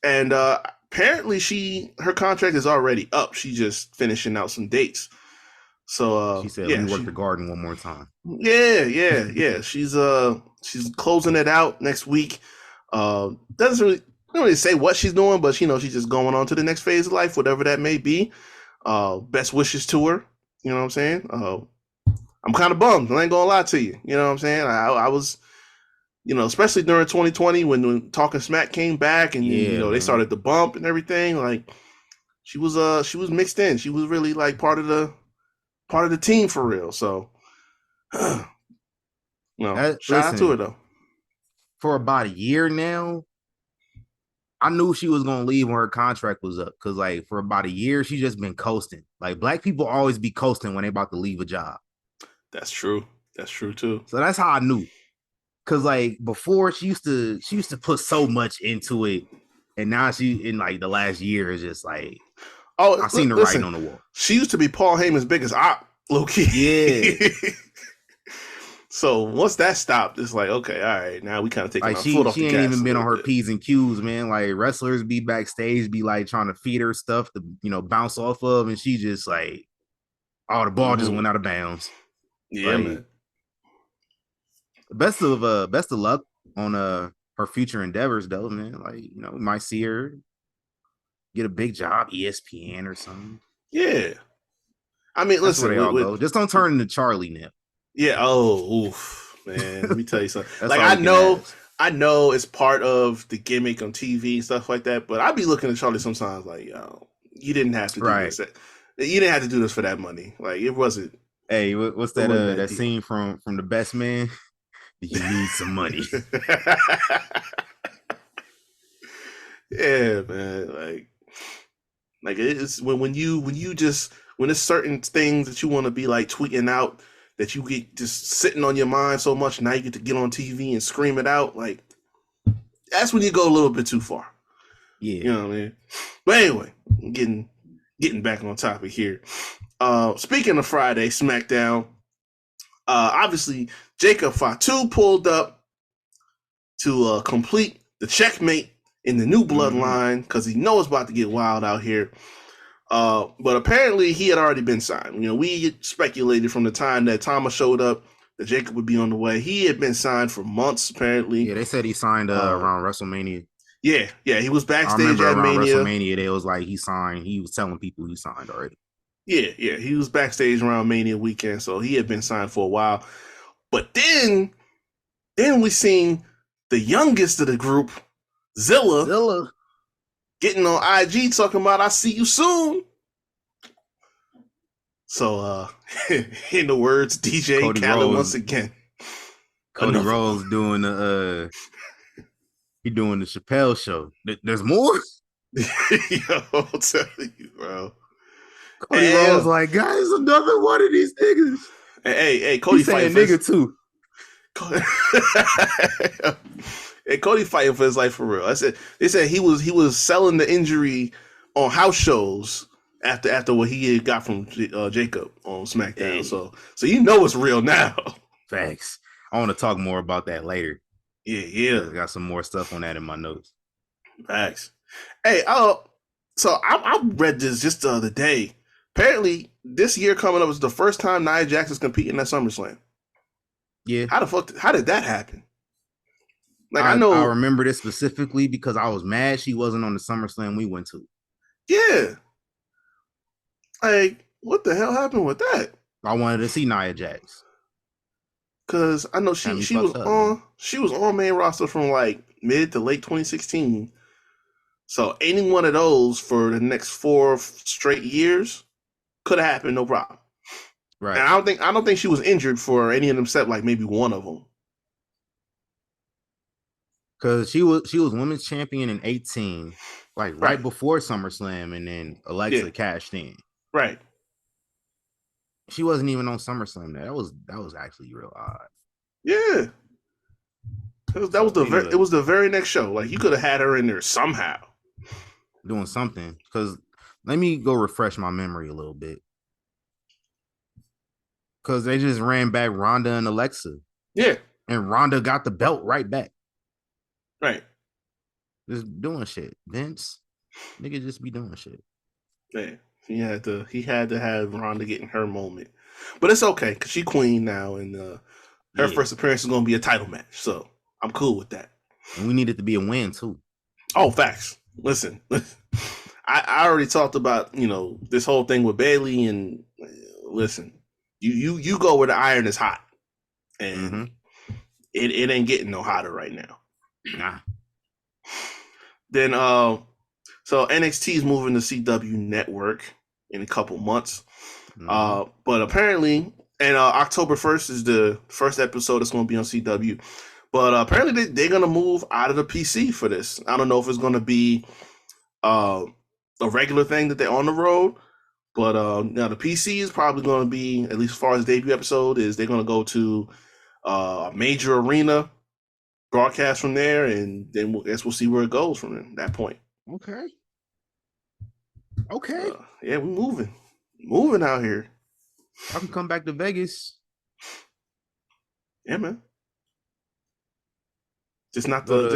and apparently her contract is already up. She's just finishing out some dates. So she said, "Let me work the garden one more time." Yeah. She's closing it out next week. Doesn't really say what she's doing, but she's just going on to the next phase of life, whatever that may be. Best wishes to her. You know what I'm saying? I'm kind of bummed. I ain't gonna lie to you. You know what I'm saying? I was, especially during 2020 when Talking Smack came back and they started the bump and everything. Like she was mixed in. She was really like part of the team for real. So, shout out to her though. For about a year now, I knew she was gonna leave when her contract was up, because like for about a year she just been coasting. Like black people always be coasting when they about to leave a job. That's true. That's true too. So that's how I knew. Cause like before she used to put so much into it, and now she in like the last year is just like, I seen the writing on the wall. She used to be Paul Heyman's biggest op, low key. Yeah. So once that stopped, it's like, okay, all right, now we kind of taking like our foot off the gas. She ain't even been on her P's and Q's, man. Like wrestlers be backstage, be like trying to feed her stuff to bounce off of, and she just like, oh, the ball just went out of bounds. Yeah, like, man. Best of luck on her future endeavors, though, man. Like, we might see her get a big job, ESPN or something. Yeah. I mean, that's listen, where they all go. Just don't turn into Charlie now. Yeah. Oh, oof, man. Let me tell you something. Like, I know it's part of the gimmick on TV and stuff like that, but I be looking at Charlie sometimes like, yo, you didn't have to do this. You didn't have to do this for that money. Like, it wasn't. Hey, what's that scene from The Best Man? You need some money. Yeah, man. Like it's when there's certain things that you want to be like tweeting out that you get just sitting on your mind so much. Now you get to get on TV and scream it out. Like that's when you go a little bit too far. Yeah, you know what I mean. But anyway, getting back on topic here. Speaking of Friday SmackDown, obviously Jacob Fatu pulled up to complete the checkmate in the new bloodline because he knows it's about to get wild out here. But apparently he had already been signed. We speculated from the time that Thomas showed up that Jacob would be on the way. He had been signed for months, apparently. Yeah, they said he signed around WrestleMania. Yeah, he was backstage at Mania. WrestleMania. They was like he signed. He was telling people he signed already. Yeah, he was backstage around Mania weekend, so he had been signed for a while. But then we seen the youngest of the group, Zilla, getting on IG talking about "I see you soon." So, in the words DJ Cody Khaled Rhodes, once again. Cody Rhodes doing the Chappelle show. There's more. Yo, I'll tell you, bro. Cody Rhodes like, guys, another one of these niggas. Hey, Cody fighting nigga too. Hey, Cody fighting for his life for real. They said he was selling the injury on house shows after what he had got from Jacob on SmackDown. Hey. So it's real now. Facts. I want to talk more about that later. Yeah. I got some more stuff on that in my notes. Facts. Hey, so I read this just the other day. Apparently, this year coming up is the first time Nia Jax's competing at SummerSlam. Yeah. How did that happen? Like I remember this specifically because I was mad she wasn't on the SummerSlam we went to. Yeah. Like, what the hell happened with that? I wanted to see Nia Jax. Cause I know she was on main roster from like mid to late 2016. So any one of those for the next 4 straight years could have happened, no problem. Right. And I don't think she was injured for any of them except like maybe one of them. Because she was women's champion in 18, like right Right. before SummerSlam, and then Alexa cashed in. Right. She wasn't even on SummerSlam. That was actually real odd. Yeah. It was the very next show. Like you could have had her in there somehow. Doing something. Because let me go refresh my memory a little bit. Because they just ran back Ronda and Alexa. Yeah. And Ronda got the belt right back. Right. Just doing shit. Vince, nigga just be doing shit. Yeah. He had to have Ronda getting her moment. But it's okay, because she queen now, and her first appearance is going to be a title match. So I'm cool with that. And we need it to be a win, too. Oh, facts. Listen. I already talked about, this whole thing with Bayley, and listen, you go where the iron is hot. And it ain't getting no hotter right now. Nah. Then so NXT is moving to CW Network in a couple months. But apparently, and October 1st is the first episode that's going to be on CW. But apparently they're going to move out of the PC for this. I don't know if it's going to be a regular thing that they're on the road. But now the PC is probably going to be, at least as far as the debut episode, is they're going to go to a major arena, broadcast from there, and then we'll see where it goes from that point. Okay. Yeah, we're moving out here. I can come back to Vegas. Yeah, man. Just not the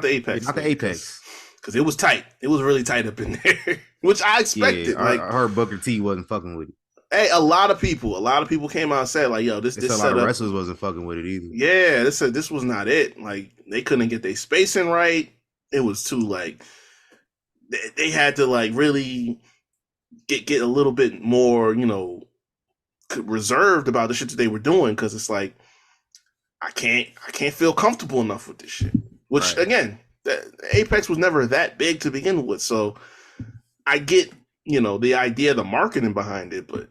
Apex. Not the Apex. Because it was tight. It was really tight up in there, which I expected. Yeah, I heard Booker T wasn't fucking with it. Hey, a lot of people came out and said, like, yo, this a lot of wrestlers wasn't fucking with it either. Yeah, this was not it. Like, they couldn't get their spacing right. It was too, like, they had to, like, really get a little bit more, reserved about the shit that they were doing, because it's like, I can't feel comfortable enough with this shit. Which, again, Apex was never that big to begin with, so I get, the idea, the marketing behind it, but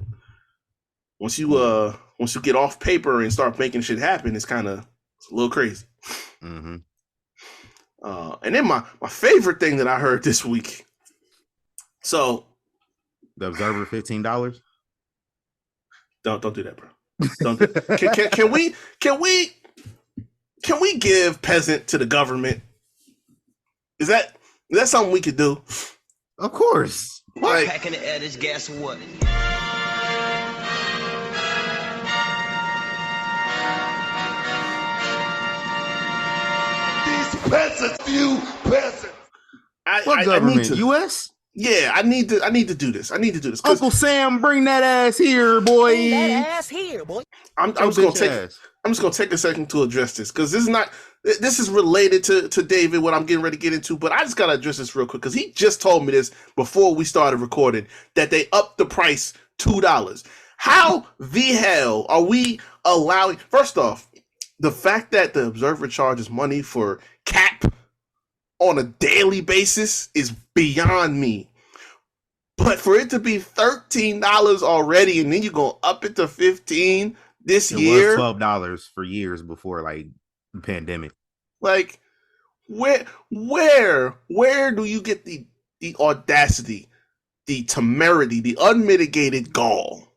once you get off paper and start making shit happen, it's a little crazy. Mm-hmm. And then my favorite thing that I heard this week. So the Observer $15. Don't do that, bro. Don't do that. Can we give peasant to the government? Is that something we could do? Of course. Like, packing the air, this gas what? These peasants, you peasants. What government? U.S.? Yeah, I need to do this. Uncle Sam, bring that ass here, boy. Bring that ass here, boy. I'm just gonna take a second to address this, because this is related to David, what I'm getting ready to get into, but I just gotta address this real quick, because he just told me this before we started recording, that they upped the price $2. How the hell are we allowing? First off, the fact that the Observer charges money for Cap on a daily basis is beyond me. But for it to be $13 already, and then you're gonna up it to $15 this year. It was $12 for years before, like, the pandemic. Like, where do you get the audacity, the temerity, the unmitigated gall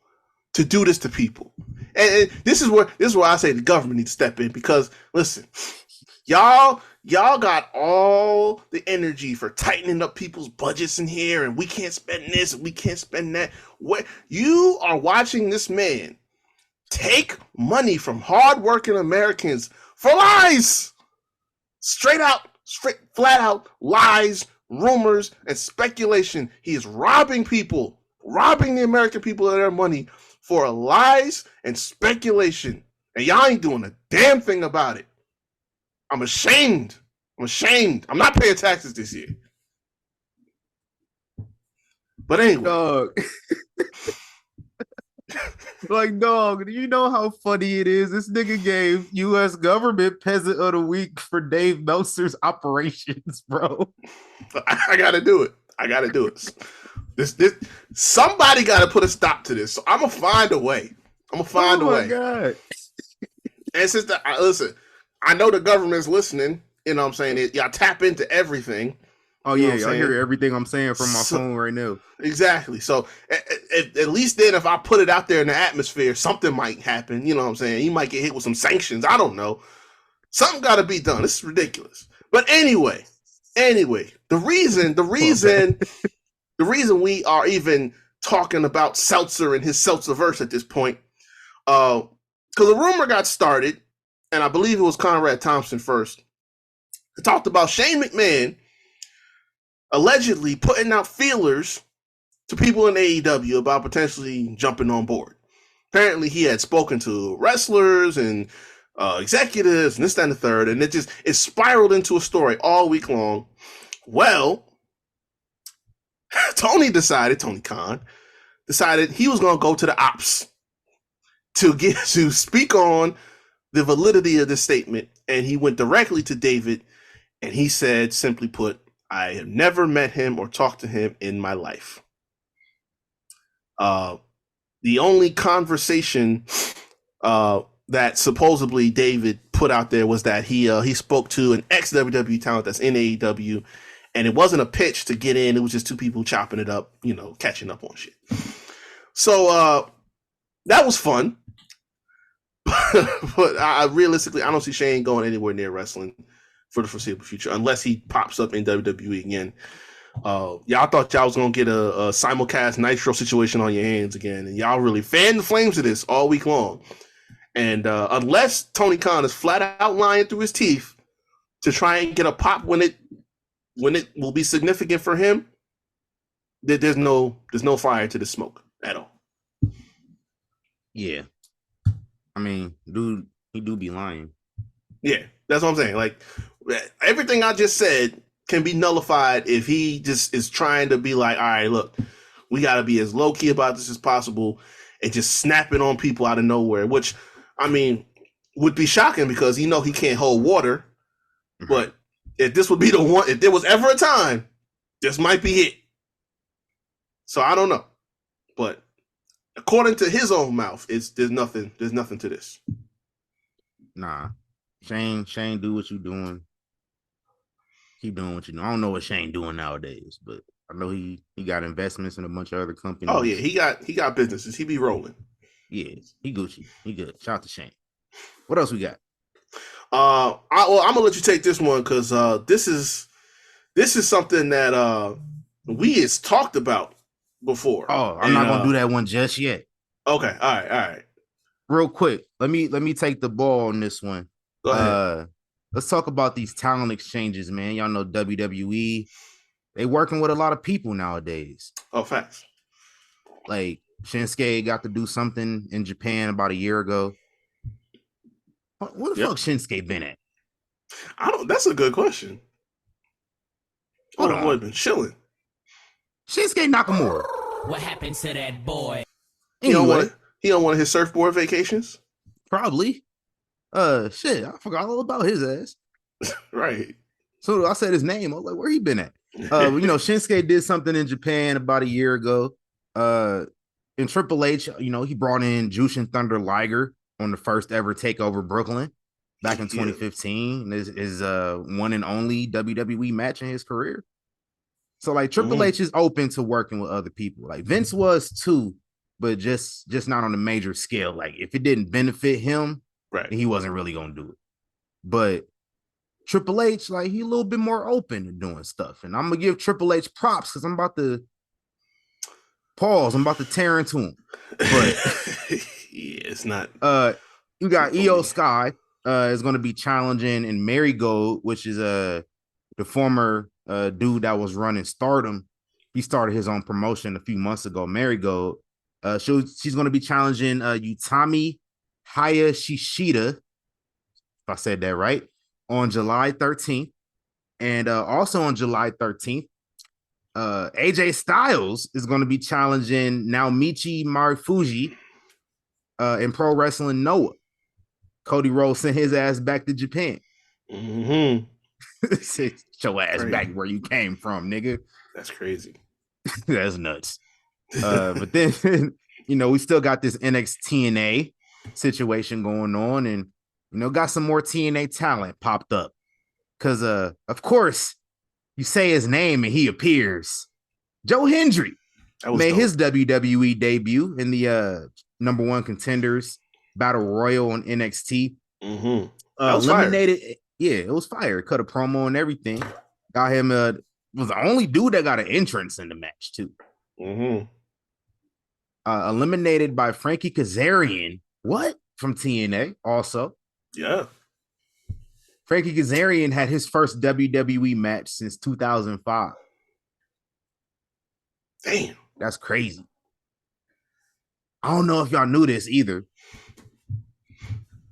to do this to people? And this is where I say the government needs to step in, because listen, y'all got all the energy for tightening up people's budgets in here, and we can't spend this, and we can't spend that. What you are watching this man take money from hardworking Americans for lies, flat out lies, rumors, and speculation. He is robbing the American people of their money for lies and speculation, and y'all ain't doing a damn thing about it. I'm ashamed. I'm not paying taxes this year. But anyway. Dog. Like, dog, do you know how funny it is? This nigga gave U.S. government Peasant of the Week for Dave Meltzer's operations, bro. I gotta do it. This somebody gotta put a stop to this. So I'm gonna find a way. Oh my God. And since listen, I know the government's listening. You know what I'm saying? Y'all tap into everything. Oh You know yeah, what I'm I saying? hear everything I'm saying from my phone right now. Exactly. So at least then, if I put it out there in the atmosphere, something might happen. You know what I'm saying? He might get hit with some sanctions. I don't know. Something got to be done. This is ridiculous. But anyway, the reason we are even talking about Seltzer and his Seltzerverse at this point, because a rumor got started, and I believe it was Conrad Thompson first. It talked about Shane McMahon allegedly putting out feelers to people in AEW about potentially jumping on board. Apparently, he had spoken to wrestlers and executives and this, that, and the third, and it spiraled into a story all week long. Well, Tony Khan decided he was going to go to the ops to speak on the validity of this statement, and he went directly to David, and he said, simply put, I have never met him or talked to him in my life. The only conversation that supposedly David put out there was that he spoke to an ex-WWE talent that's in AEW, and it wasn't a pitch to get in. It was just two people chopping it up, catching up on shit. So that was fun. But realistically, I don't see Shane going anywhere near wrestling for the foreseeable future unless he pops up in WWE again. Y'all thought y'all was gonna get a simulcast Nitro situation on your hands again, and y'all really fanned the flames of this all week long. And unless Tony Khan is flat out lying through his teeth to try and get a pop when it will be significant for him, there's no fire to the smoke at all. Yeah, I mean, dude, he do be lying. Yeah, that's what I'm saying. Like everything I just said can be nullified if he just is trying to be like, all right, look, we got to be as low key about this as possible and just snap it on people out of nowhere, which, I mean, would be shocking because he can't hold water. Mm-hmm. But if this would be the one, if there was ever a time, this might be it. So I don't know. But according to his own mouth, there's nothing to this. Nah. Shane, do what you doing. Keep doing what you do. I don't know what Shane doing nowadays, but I know he got investments in a bunch of other companies. Oh yeah, he got businesses. He be rolling. Yeah, he Gucci. He good. Shout out to Shane. What else we got? I'm gonna let you take this one because this is something that we has talked about before. Oh, I'm not gonna do that one just yet. Okay, all right. Real quick, let me take the ball on this one. Go ahead. Let's talk about these talent exchanges, man. Y'all know WWE, they working with a lot of people nowadays. Oh, facts. Like Shinsuke got to do something in Japan about a year ago. Where the fuck Shinsuke been at? That's a good question. Hold on. Boy been chilling. Shinsuke Nakamura. What happened to that boy? Anyway, he on one of his surfboard vacations? Probably. Shit, I forgot all about his ass. Right. So I said his name. I was like, where he been at? Shinsuke did something in Japan about a year ago. In Triple H, he brought in Jushin Thunder Liger on the first ever TakeOver Brooklyn back in 2015. This is one and only WWE match in his career. So like Triple H is open to working with other people. Like Vince was too, but just not on a major scale. Like if it didn't benefit him, right, he wasn't really gonna do it. But Triple H, like he a little bit more open to doing stuff. And I'm gonna give Triple H props because I'm about to tear into him. But yeah, it's not. You got Io Sky is gonna be challenging in Marigold, which is the former dude that was running Stardom. He started his own promotion a few months ago, Marigold. She's gonna be challenging Utami Hayashishita, if I said that right, on July 13th. And also on July 13th, AJ Styles is going to be challenging Naomichi Marufuji in Pro Wrestling Noah. Cody Rhodes sent his ass back to Japan. Sit your ass back where you came from, nigga. That's crazy. That's nuts. But then, we still got this NXT TNA situation going on, and got some more TNA talent popped up. Because of course, you say his name and he appears. Joe Hendry made dope. his WWE debut in the number one contenders battle royal on NXT. Mm-hmm. Eliminated. Fire. Yeah, it was fire. Cut a promo and everything. Got him. Was the only dude that got an entrance in the match too. Mm-hmm. Eliminated by Frankie Kazarian. What? From TNA also. Yeah. Frankie Kazarian had his first WWE match since 2005. Damn. That's crazy. I don't know if y'all knew this either.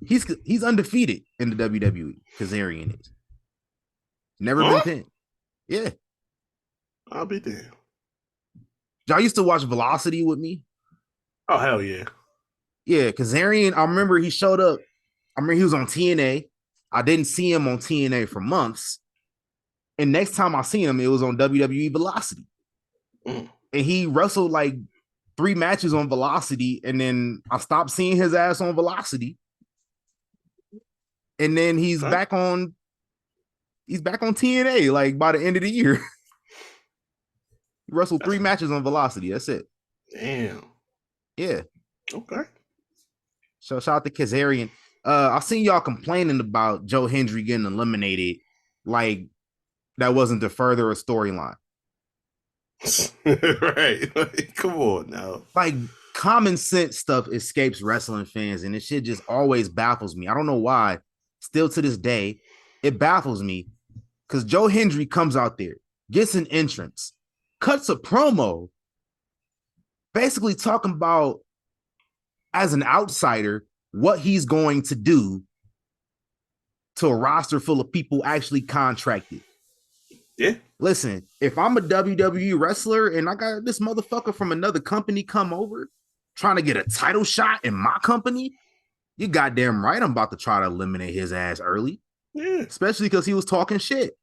He's undefeated in the WWE. Kazarian is. Never been pinned. Yeah. I'll be damned. Y'all used to watch Velocity with me? Oh, hell yeah. Yeah, Kazarian, I remember he showed up. I remember he was on TNA. I didn't see him on TNA for months. And next time I seen him, it was on WWE Velocity. And he wrestled like 3 matches on Velocity, and then I stopped seeing his ass on Velocity. And then he's back on TNA like by the end of the year. He wrestled 3 matches on Velocity. That's it. Damn. Yeah. Okay. So shout out to Kazarian. I seen y'all complaining about Joe Hendry getting eliminated. Like that wasn't to further a storyline. Right. Like, come on now. Like common sense stuff escapes wrestling fans, and it shit just always baffles me. I don't know why. Still to this day, it baffles me because Joe Hendry comes out there, gets an entrance, cuts a promo, basically talking about as an outsider what he's going to do to a roster full of people actually contracted. Yeah. Listen, if I'm a WWE wrestler and I got this motherfucker from another company come over trying to get a title shot in my company, you goddamn right I'm about to try to eliminate his ass early. Yeah. Especially because he was talking shit.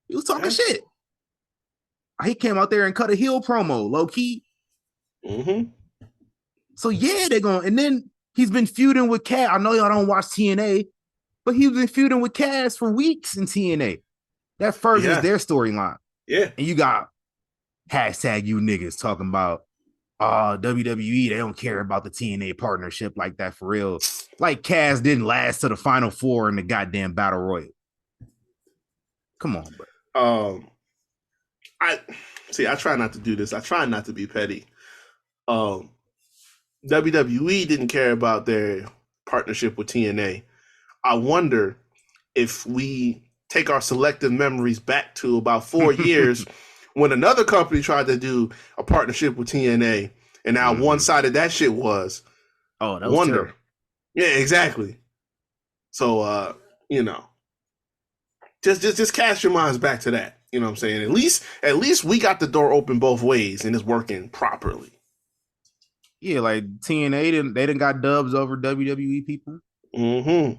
He was talking shit. He came out there and cut a heel promo, low key. Mm-hmm. So yeah, they're going, and then he's been feuding with Cass. I know y'all don't watch TNA, but he's been feuding with Cass for weeks in TNA. That furthers their storyline. Yeah. And you got hashtag you niggas talking about WWE, they don't care about the TNA partnership like that for real. Like Cass didn't last to the final 4 in the goddamn Battle Royal. Come on, bro. I try not to do this. I try not to be petty. WWE didn't care about their partnership with TNA. I wonder if we take our selective memories back to about 4 years when another company tried to do a partnership with TNA, and how one-sided that shit was. Oh, that was terrible. Yeah, exactly. So, just cast your minds back to that. You know what I'm saying? At least we got the door open both ways and it's working properly. Yeah, like TNA, they didn't got dubs over WWE people. Mm-hmm.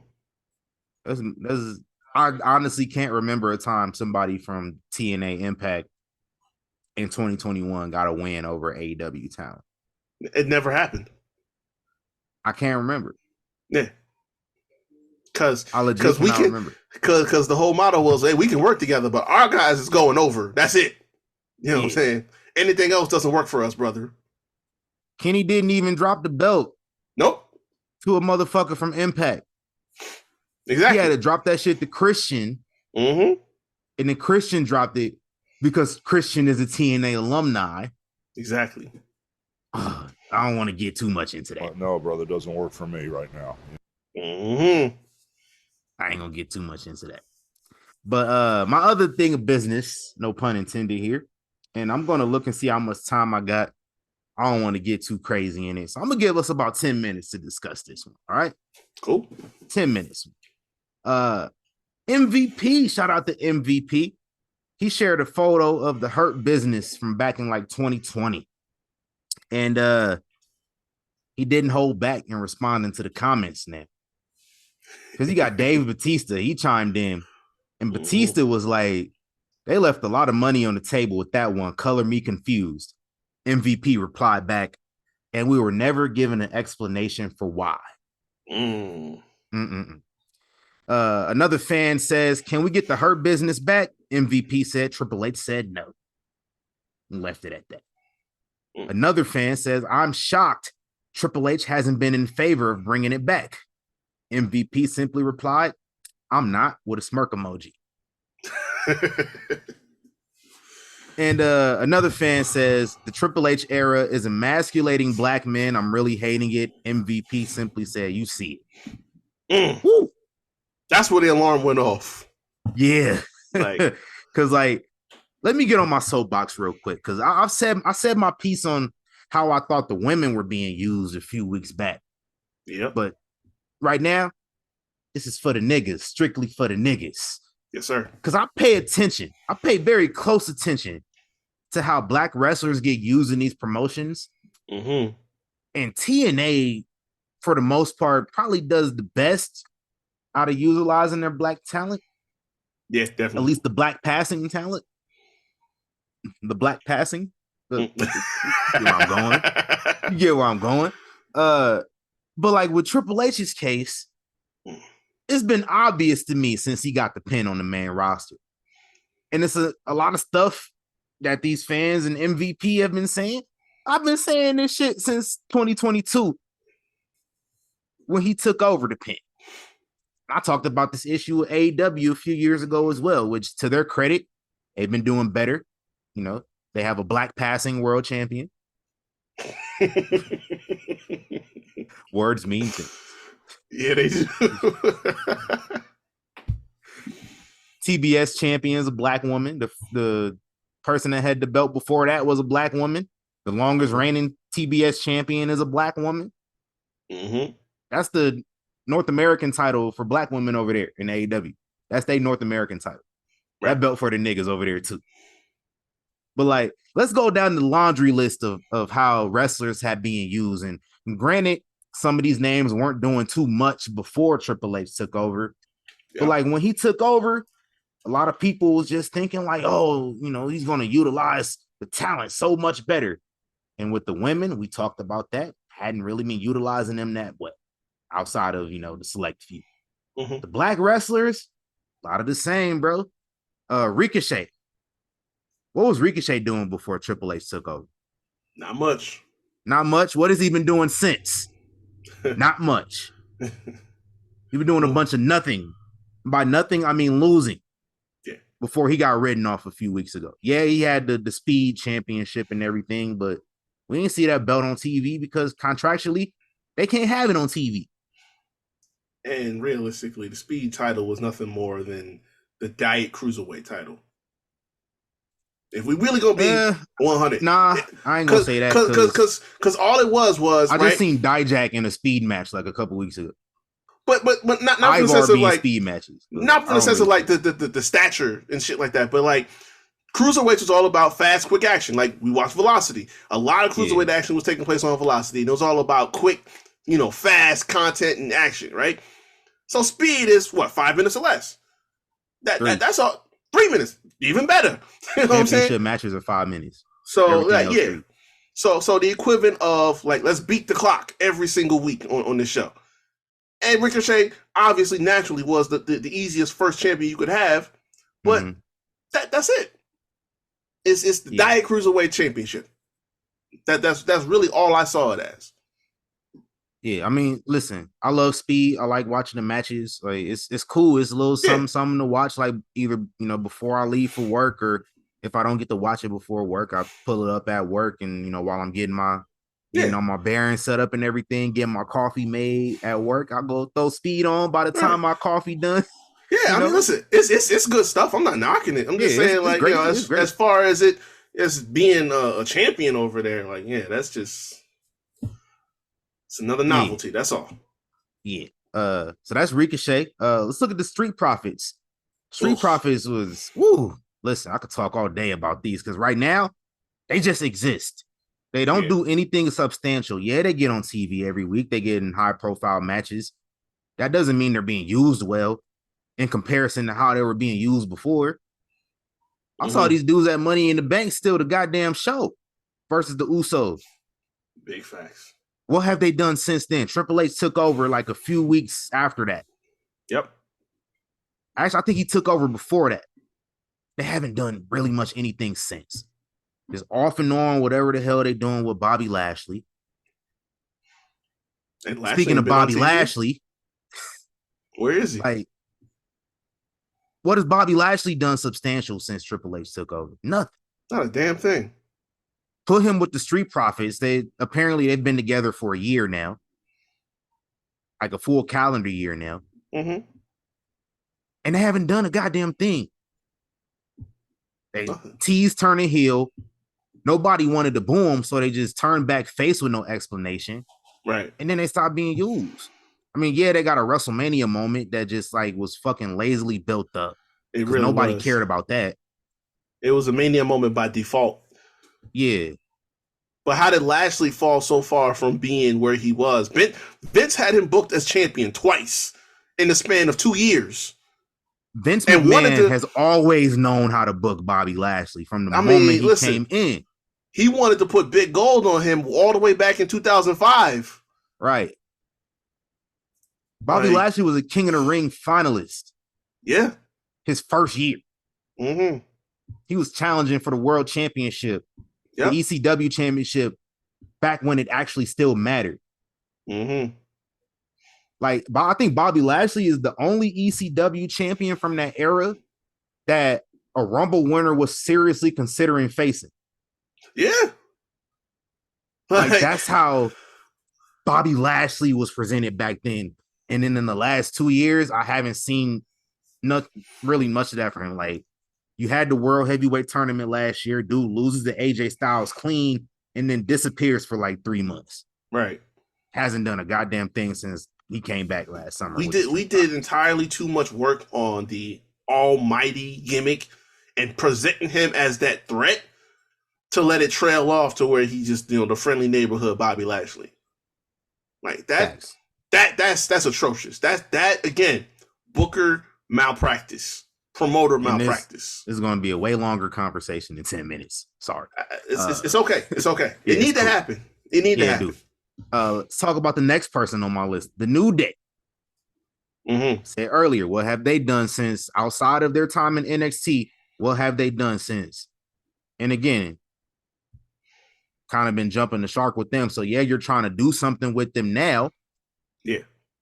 I honestly can't remember a time somebody from TNA Impact in 2021 got a win over AEW talent. It never happened. I can't remember. Yeah. Because the whole motto was, hey, we can work together, but our guys is going over. That's it. You know what I'm saying? Anything else doesn't work for us, brother. Kenny didn't even drop the belt. Nope. To a motherfucker from Impact. Exactly. He had to drop that shit to Christian. Mm-hmm. And then Christian dropped it because Christian is a TNA alumni. Exactly. I don't want to get too much into that. No, brother, doesn't work for me right now. Mm-hmm. I ain't gonna get too much into that. But my other thing of business, no pun intended here, and I'm gonna look and see how much time I got. I don't want to get too crazy in it. So I'm gonna give us about 10 minutes to discuss this one. All right. Cool. 10 minutes. MVP, shout out to MVP. He shared a photo of the Hurt Business from back in like 2020. And he didn't hold back in responding to the comments now. Because you got Dave Batista, he chimed in, and Batista was like, they left a lot of money on the table with that one. Color me confused. MVP replied back, and we were never given an explanation for why. Another fan says, "Can we get the Hurt Business back?" MVP said. Triple H said no. And left it at that. Another fan says, "I'm shocked Triple H hasn't been in favor of bringing it back." MVP simply replied, "I'm not," with a smirk emoji. And another fan says, "The Triple H era is emasculating black men. I'm really hating it." MVP simply said, "You see it." Woo. That's where the alarm went off. Yeah. Because let me get on my soapbox real quick, because I said my piece on how I thought the women were being used a few weeks back. Yeah. But right now, this is for the niggas, strictly for the niggas. Yes, sir. Because I pay attention. I pay very close attention to how black wrestlers get used in these promotions. Mm-hmm. And TNA, for the most part, probably does the best out of utilizing their black talent. Yeah, definitely. At least the black passing talent. The black passing. You get where I'm going. You get where I'm going. But like with Triple H's case, it's been obvious to me since he got the pin on the main roster. And it's a lot of stuff that these fans and MVP have been saying. I've been saying this shit since 2022 when he took over the pin. I talked about this issue with AEW a few years ago as well, which to their credit, they've been doing better. You know, they have a black passing world champion. Words mean things. Yeah, they do. TBS champion is a black woman. The person that had the belt before that was a black woman. The longest reigning TBS champion is a black woman. Mm-hmm. That's the North American title for black women over there in AEW. That's their North American title. Right. That belt for the niggas over there too. But like, let's go down the laundry list of how wrestlers have been used. And granted, some of these names weren't doing too much before Triple H took over. Yep. But like when he took over, a lot of people was just thinking like, oh, you know, he's going to utilize the talent so much better. And with the women, we talked about that. Hadn't really been utilizing them that way outside of, you know, the select few. Mm-hmm. The black wrestlers, a lot of the same, bro. Ricochet. What was Ricochet doing before Triple H took over? Not much. Not much. What has he been doing since? Not much. He's been doing a bunch of nothing. By nothing, I mean losing. Yeah. Before he got ridden off a few weeks ago. Yeah, he had the speed championship and everything, but we didn't see that belt on TV because contractually, they can't have it on TV. And realistically, the speed title was nothing more than the Diet Cruiserweight title. If we really gonna be 100, nah, I ain't gonna say that because all it was I just seen Dijak in a speed match like a couple weeks ago. But not from the sense of like speed matches. Not from the sense of like the stature and shit like that. But like Cruiserweights was all about fast, quick action. Like we watched Velocity. A lot of Cruiserweight action was taking place on Velocity, and it was all about quick, you know, fast content and action, right? So speed is what, 5 minutes or less. That's all. 3 minutes, even better. You know what I'm saying? Matches are 5 minutes. So yeah. So the equivalent of like, let's beat the clock every single week on this show. And Ricochet obviously naturally was the easiest first champion you could have, but that's it. It's the Diet Cruiserweight Championship. That's really all I saw it as. Yeah, I mean, listen, I love speed. I like watching the matches. Like it's cool. It's a little something to watch. Like either, you know, before I leave for work, or if I don't get to watch it before work, I pull it up at work, and you know, while I'm getting on my bearings set up and everything, getting my coffee made at work, I go throw speed on. By the time my coffee done. Yeah, I mean, listen, it's good stuff. I'm not knocking it. I'm just saying, like, you know, as far as it as being a champion over there, like, yeah, that's just. It's another novelty. That's all. Yeah. So that's Ricochet. Let's look at the Street Profits. Street Profits was listen, I could talk all day about these because right now they just exist. They don't do anything substantial. Yeah, they get on TV every week. They get in high profile matches. That doesn't mean they're being used well in comparison to how they were being used before. I saw these dudes at Money in the Bank steal the goddamn show versus the Usos. Big facts. What have they done since then? Triple H took over like a few weeks after that. Yep. Actually, I think he took over before that. They haven't done really much anything since. Just off and on, whatever the hell they doing with Bobby Lashley. And Lashley Speaking of been on Bobby TV? Lashley, Where is he? like, what has Bobby Lashley done substantial since Triple H took over? Nothing. Not a damn thing. Put him with the Street Profits. They've been together for a year now, like a full calendar year now, Mm-hmm. and they haven't done a goddamn thing. They teased turning heel. Nobody wanted to boo him, so they just turned back face with no explanation. Right. And then they stopped being used. I mean, yeah, they got a WrestleMania moment that just like was fucking lazily built up. It really nobody was. cared about that. It was a Mania moment by default. Yeah. But how did Lashley fall so far from being where he was? Vince had him booked as champion twice in the span of 2 years. Vince McMahon has always known how to book Bobby Lashley from the moment he came in. He wanted to put big gold on him all the way back in 2005. Right. Bobby Lashley was a King of the Ring finalist. Yeah. His first year. Mm-hmm. He was challenging for the World Championship, yep. the ECW Championship, back when it actually still mattered. Mm-hmm. Like, I think Bobby Lashley is the only ECW champion from that era that a Rumble winner was seriously considering facing. Yeah. Like, that's how Bobby Lashley was presented back then. And then in the last 2 years, I haven't seen really much of that for him. Like, you had the World Heavyweight Tournament last year. Dude loses to AJ Styles clean and then disappears for like 3 months. Right. Hasn't done a goddamn thing since he came back last summer. We did entirely too much work on the almighty gimmick and presenting him as that threat to let it trail off to where he just, the friendly neighborhood Bobby Lashley. Like that. That's atrocious. That again, Booker malpractice, promoter malpractice. This is going to be a way longer conversation than 10 minutes. Sorry. It's okay. It's okay. Yeah, it need to happen. It need to happen. Let's talk about the next person on my list, the New Day. Mm-hmm. Said earlier, what have they done since outside of their time in NXT? What have they done since? And again, kind of been jumping the shark with them. So yeah, you're trying to do something with them now. Yeah.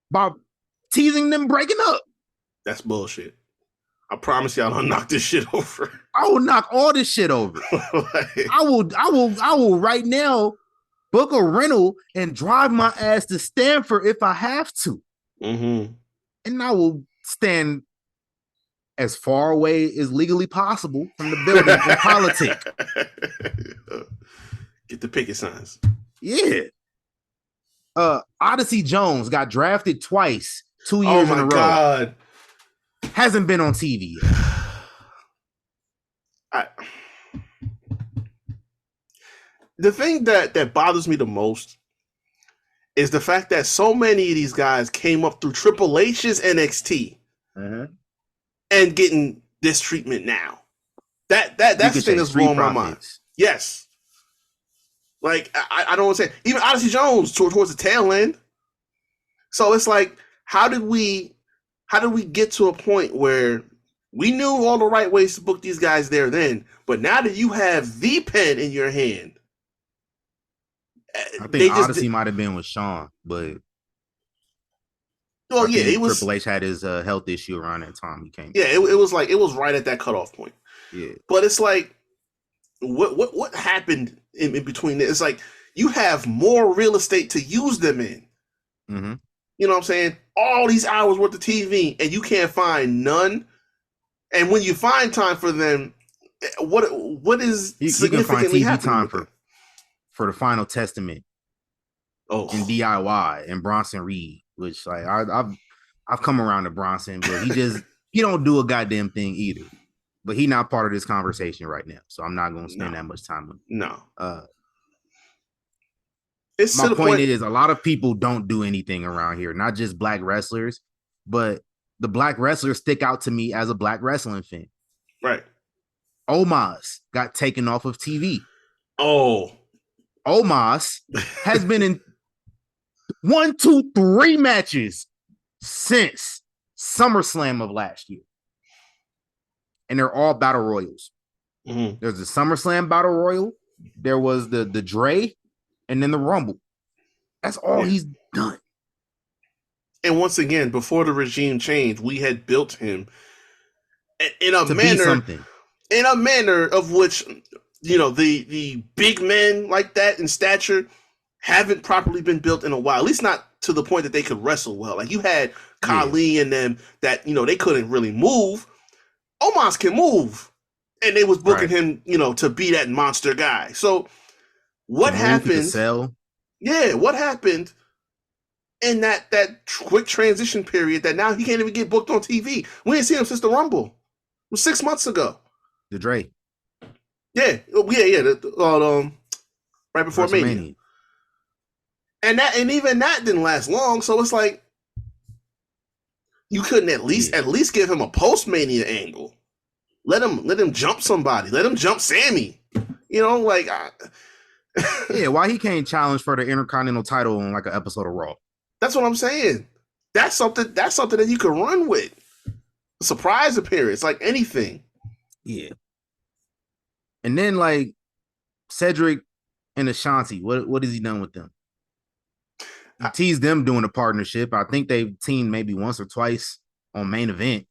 By teasing them breaking up. That's bullshit. I promise y'all I'll knock this shit over. I will knock all this shit over. I will right now book a rental and drive my ass to Stanford if I have to. Mm-hmm. And I will stand as far away as legally possible from the building and politic. Get the picket signs. Yeah. Odyssey Jones got drafted twice, 2 years in a row. Oh my God. Hasn't been on TV yet. The thing that bothers me the most is the fact that so many of these guys came up through Triple H's NXT and getting this treatment now. That's the thing that's blowing my mind. Yes. Like, I don't want to say, even Odyssey Jones towards the tail end. So it's like, how did we get to a point where we knew all the right ways to book these guys there then, but now that you have the pen in your hand, I think Odyssey might have been with Sean, but it was Triple H had his health issue around that time he came. Yeah, it was right at that cutoff point. Yeah, but it's like, what happened in between? It's like you have more real estate to use them in. Mm-hmm. You know what I'm saying? All these hours worth of TV, and you can't find none. And when you find time for them, what is significantly happening for the Final Testament? Oh, and DIY and Bronson Reed, which like I've come around to Bronson, but he don't do a goddamn thing either. But he not part of this conversation right now, so I'm not going to spend that much time with him. No. My point is, a lot of people don't do anything around here, not just black wrestlers, but the black wrestlers stick out to me as a black wrestling fan. Right. Omos got taken off of TV. Oh. Omos has been in 1, 2, 3 matches since SummerSlam of last year. and they're all battle royals. Mm-hmm. There's the SummerSlam battle royal. There was the Dre, and then the Rumble. That's all he's done. And once again, before the regime change, we had built him in a manner of which, you know, the big men like that in stature haven't properly been built in a while. At least not to the point that they could wrestle well. Like you had Khali and them that, you know, they couldn't really move. Omos can move, and they was booking him, you know, to be that monster guy. So what happened? Yeah, what happened in that quick transition period that now he can't even get booked on TV? We didn't see him since the Rumble. It was 6 months ago. The Dre. Yeah. Right before Mania. And even that didn't last long. So it's like you couldn't at least give him a post-Mania angle. Let him jump somebody. Let him jump Sammy. You know, like yeah, why he can't challenge for the Intercontinental title on like an episode of Raw? That's what I'm saying. That's something that you could run with. A surprise appearance, like anything. Yeah. And then like Cedric and Ashanti, what has he done with them? He teased them doing a partnership. I think they've teamed maybe once or twice on Main Event.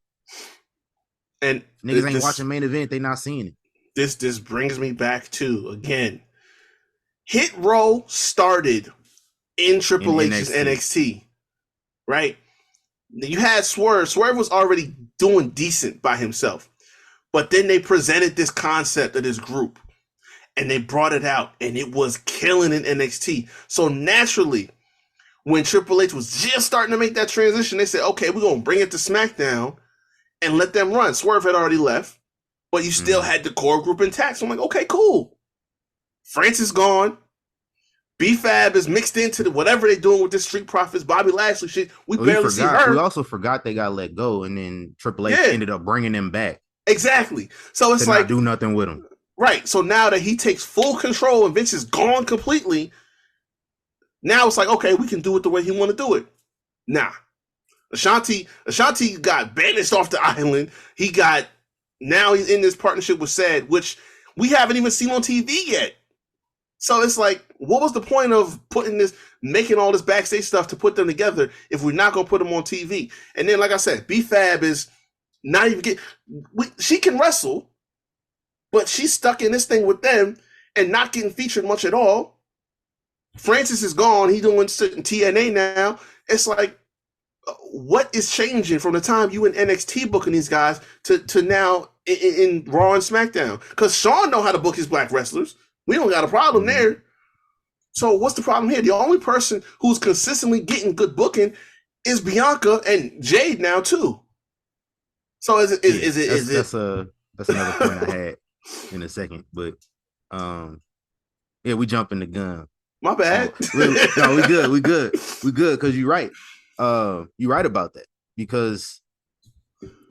And niggas ain't watching Main Event, they not seeing it. This brings me back to, again, Hit Row started in Triple H's NXT, right? You had Swerve. Swerve was already doing decent by himself. But then they presented this concept of this group, and they brought it out, and it was killing in NXT. So naturally, when Triple H was just starting to make that transition, they said, okay, we're going to bring it to SmackDown and let them run. Swerve had already left, but you still had the core group intact. So I'm like, okay, cool. Francis gone. B-Fab is mixed into whatever they're doing with this Street Profits, Bobby Lashley shit. We barely see her. We also forgot they got let go, and then Triple H ended up bringing them back. Exactly. So it's like not do nothing with them. Right. So now that he takes full control and Vince is gone completely, now it's like, okay, we can do it the way he want to do it. Nah. Ashanti got banished off the island. Now he's in this partnership with Sad, which we haven't even seen on TV yet. So it's like, what was the point of making all this backstage stuff to put them together if we're not going to put them on TV? And then, like I said, B-Fab is not even she can wrestle, but she's stuck in this thing with them and not getting featured much at all. Francis is gone. He's doing TNA now. It's like, what is changing from the time you in NXT booking these guys to now in Raw and SmackDown? Because Shawn know how to book his black wrestlers. We don't got a problem there. So what's the problem here? The only person who's consistently getting good booking is Bianca and Jade now too. So is it? That's another point I had in a second, but we jumping the gun. My bad. No, we good because you're right. You're right about that, because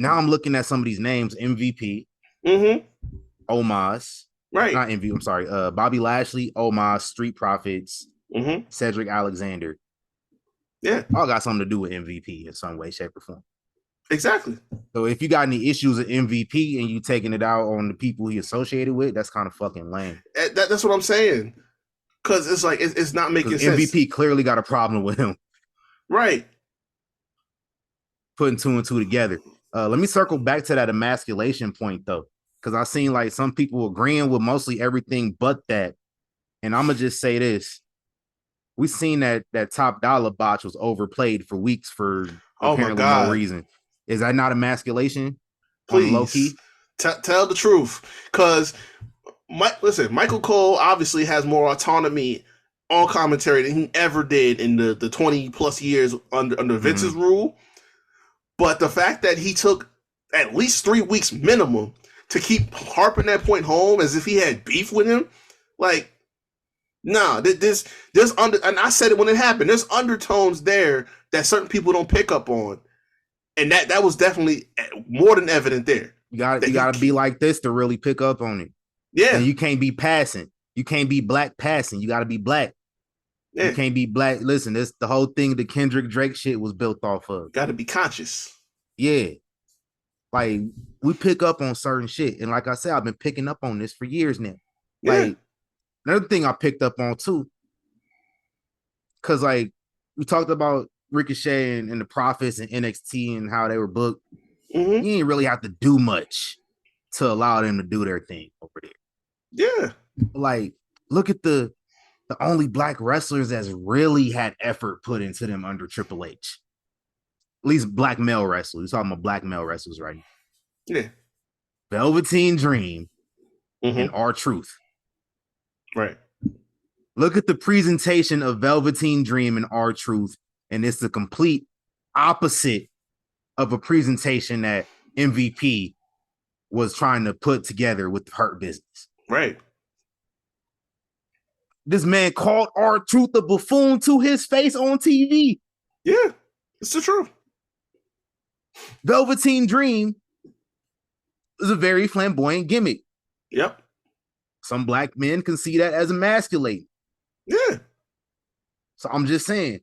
now I'm looking at some of these names: MVP, Omos. Right. Not MVP, I'm sorry. Bobby Lashley, Omos, Street Profits, Cedric Alexander. Yeah. All got something to do with MVP in some way, shape, or form. Exactly. So if you got any issues with MVP and you taking it out on the people he associated with, that's kind of fucking lame. That's what I'm saying. Because it's like, it's not making sense. MVP clearly got a problem with him. Right. Putting two and two together. Let me circle back to that emasculation point, though. Because I've seen like some people agreeing with mostly everything but that. And I'm going to just say this. We've seen that Top Dollar botch was overplayed for weeks for apparently no reason. Is that not emasculation? Please. Low key? Tell the truth. Because, Michael Cole obviously has more autonomy on commentary than he ever did in the 20 plus years under Vince's rule. But the fact that he took at least 3 weeks minimum to keep harping that point home as if he had beef with him, like, nah, there's and I said it when it happened, there's undertones there that certain people don't pick up on, and that was definitely more than evident there. You gotta be like this to really pick up on it. Yeah, and you can't be passing. You can't be black passing. You gotta be black. Yeah. You can't be black. Listen, this the whole thing the Kendrick Drake shit was built off of. Gotta be conscious. Yeah. Like we pick up on certain shit, and like I said, I've been picking up on this for years now. Yeah. Like another thing I picked up on too, because like we talked about Ricochet and the Profits and NXT and how they were booked. Mm-hmm. You didn't really have to do much to allow them to do their thing over there. Yeah. Like, look at the only black wrestlers that's really had effort put into them under Triple H. At least black male wrestlers. We're talking about black male wrestlers right now. Yeah. Velveteen Dream and Mm-hmm. R-Truth. Right. Look at the presentation of Velveteen Dream and R-Truth, and it's the complete opposite of a presentation that MVP was trying to put together with the Hurt Business. Right. This man called R-Truth a buffoon to his face on TV. Yeah, it's the truth. Velveteen Dream is a very flamboyant gimmick. Yep. Some black men can see that as emasculating. Yeah. So I'm just saying,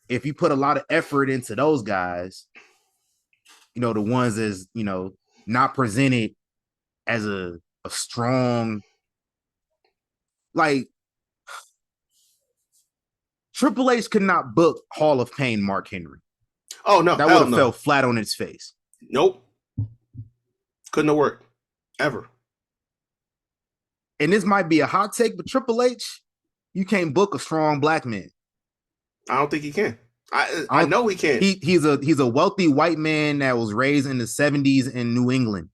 if you put a lot of effort into those guys, you know, the ones that's, you know, not presented as a strong, like Triple H could not book Hall of Fame Mark Henry. Oh no, that would have fell flat on its face. Nope. Couldn't have worked. Ever. And this might be a hot take, but Triple H, you can't book a strong black man. I don't think he can. I know he can't. He's a wealthy white man that was raised in the 70s in New England.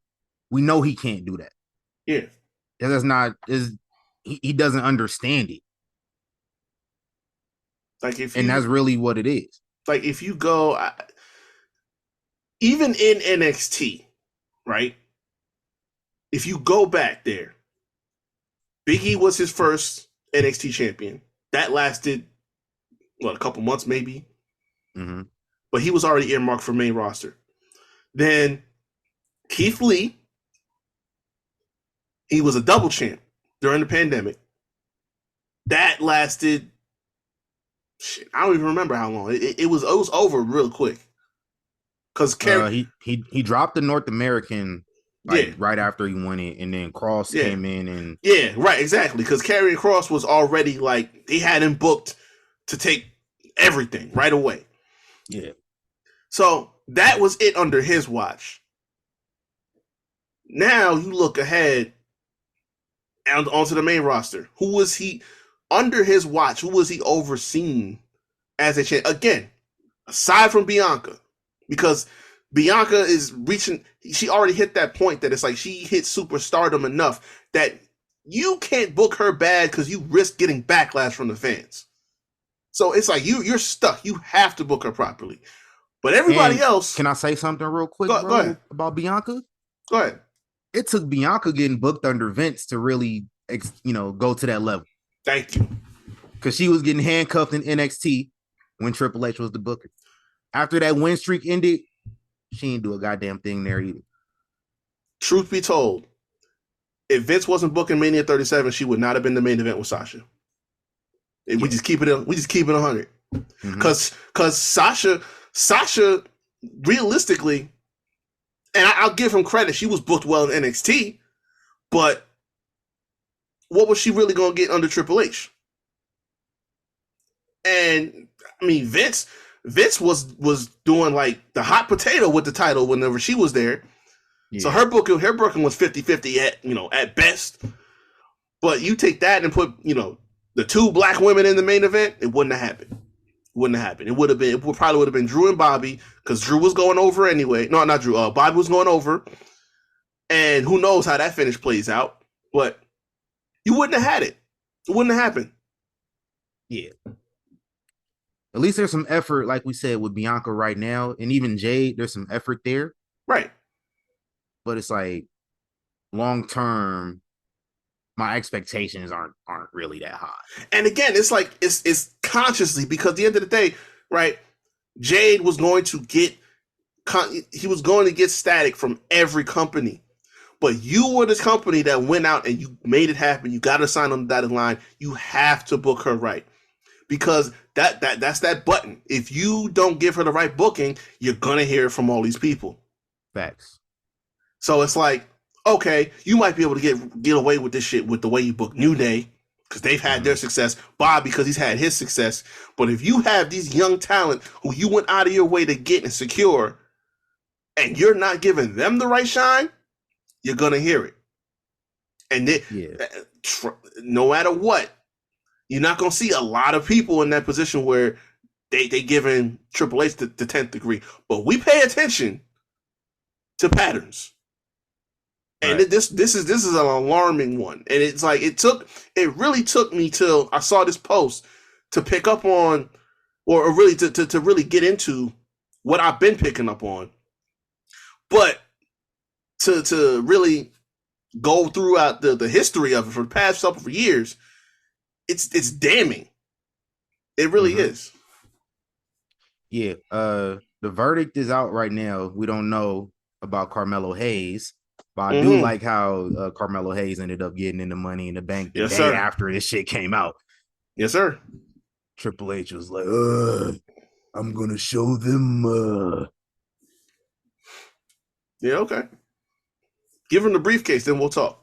We know he can't do that. Yeah. That's not he doesn't understand it. Like if and that's really what it is. Like if you go even in NXT, right? If you go back there, Big E was his first NXT champion. That lasted a couple months maybe. Mm-hmm. But he was already earmarked for main roster. Then Keith Lee, he was a double champ during the pandemic. That lasted, I don't even remember how long. It was over real quick. Because he dropped the North American right after he won it, and then Cross came in and right, exactly. Because Karrion Kross was already he had him booked to take everything right away. Yeah. So that was it under his watch. Now you look ahead and onto the main roster. Who was he under his watch? Who was he overseeing as a champ? Again, aside from Bianca, because Bianca is reaching, she already hit that point that it's like she hit superstardom enough that you can't book her bad because you risk getting backlash from the fans. So it's like you're stuck. You have to book her properly. But everybody else... Can I say something real quick go ahead. About Bianca? Go ahead. It took Bianca getting booked under Vince to really, go to that level. Thank you. Because she was getting handcuffed in NXT when Triple H was the booker. After that win streak ended, she didn't do a goddamn thing there either. Truth be told, if Vince wasn't booking Mania 37, she would not have been the main event with Sasha. We just keep it 100. Because Sasha, realistically, and I'll give him credit, she was booked well in NXT, but what was she really going to get under Triple H? And I mean, Vince was doing the hot potato with the title whenever she was there. Yeah. So her booking was 50-50 at best. But you take that and put, the two black women in the main event, it wouldn't have happened. It probably would have been Drew and Bobby, because Drew was going over anyway. No, not Drew. Bobby was going over. And who knows how that finish plays out. But you wouldn't have had it. It wouldn't have happened. Yeah. At least there's some effort, like we said, with Bianca right now. And even Jade, there's some effort there. Right. But it's long term, my expectations aren't really that high. And again, it's consciously, because at the end of the day, right, Jade was going to get static from every company. But you were this company that went out and you made it happen. You got to sign on the dotted line. You have to book her right. Because that's that button. If you don't give her the right booking, you're going to hear it from all these people. Facts. So it's like, okay, you might be able to get away with this shit with the way you book New Day, because they've had their success. Bob, because he's had his success. But if you have these young talent who you went out of your way to get and secure, and you're not giving them the right shine, you're gonna hear it. And no matter what, you're not gonna see a lot of people in that position where they giving Triple H the 10th degree. But we pay attention to patterns. And right. this is an alarming one. And it's like it really took me till I saw this post to pick up on, or really to really get into what I've been picking up on. But to really go throughout the history of it for the past couple of years, it's damning. It really is. Yeah. The verdict is out right now. We don't know about Carmelo Hayes, but I do like how Carmelo Hayes ended up getting in the Money in the Bank the day after this shit came out. Yes, sir. Triple H was like, I'm gonna show them. Yeah, okay. Give him the briefcase, then we'll talk.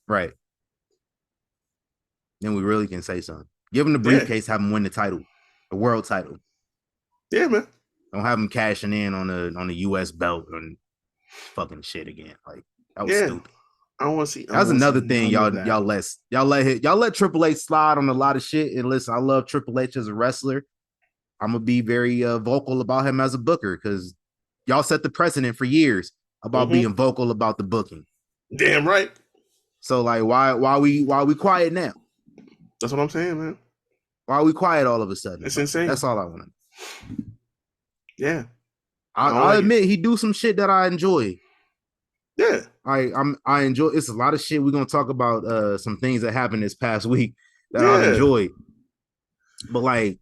Right. Then we really can say something. Give him the briefcase, have him win the title, the world title. Yeah, man. Don't have him cashing in on the US belt and fucking shit again. Like, that was stupid. I don't want to see. That's another thing y'all let Triple H slide on a lot of shit. And listen, I love Triple H as a wrestler. I'm gonna be very vocal about him as a booker, because y'all set the precedent for years about being vocal about the booking. Damn right. So like, why we quiet now? That's what I'm saying, man. Why are we quiet all of a sudden? It's insane. That's all I want to know. Yeah. I admit he do some shit that I enjoy. Yeah. I enjoy. It's a lot of shit. We're gonna talk about some things that happened this past week that I enjoyed. But like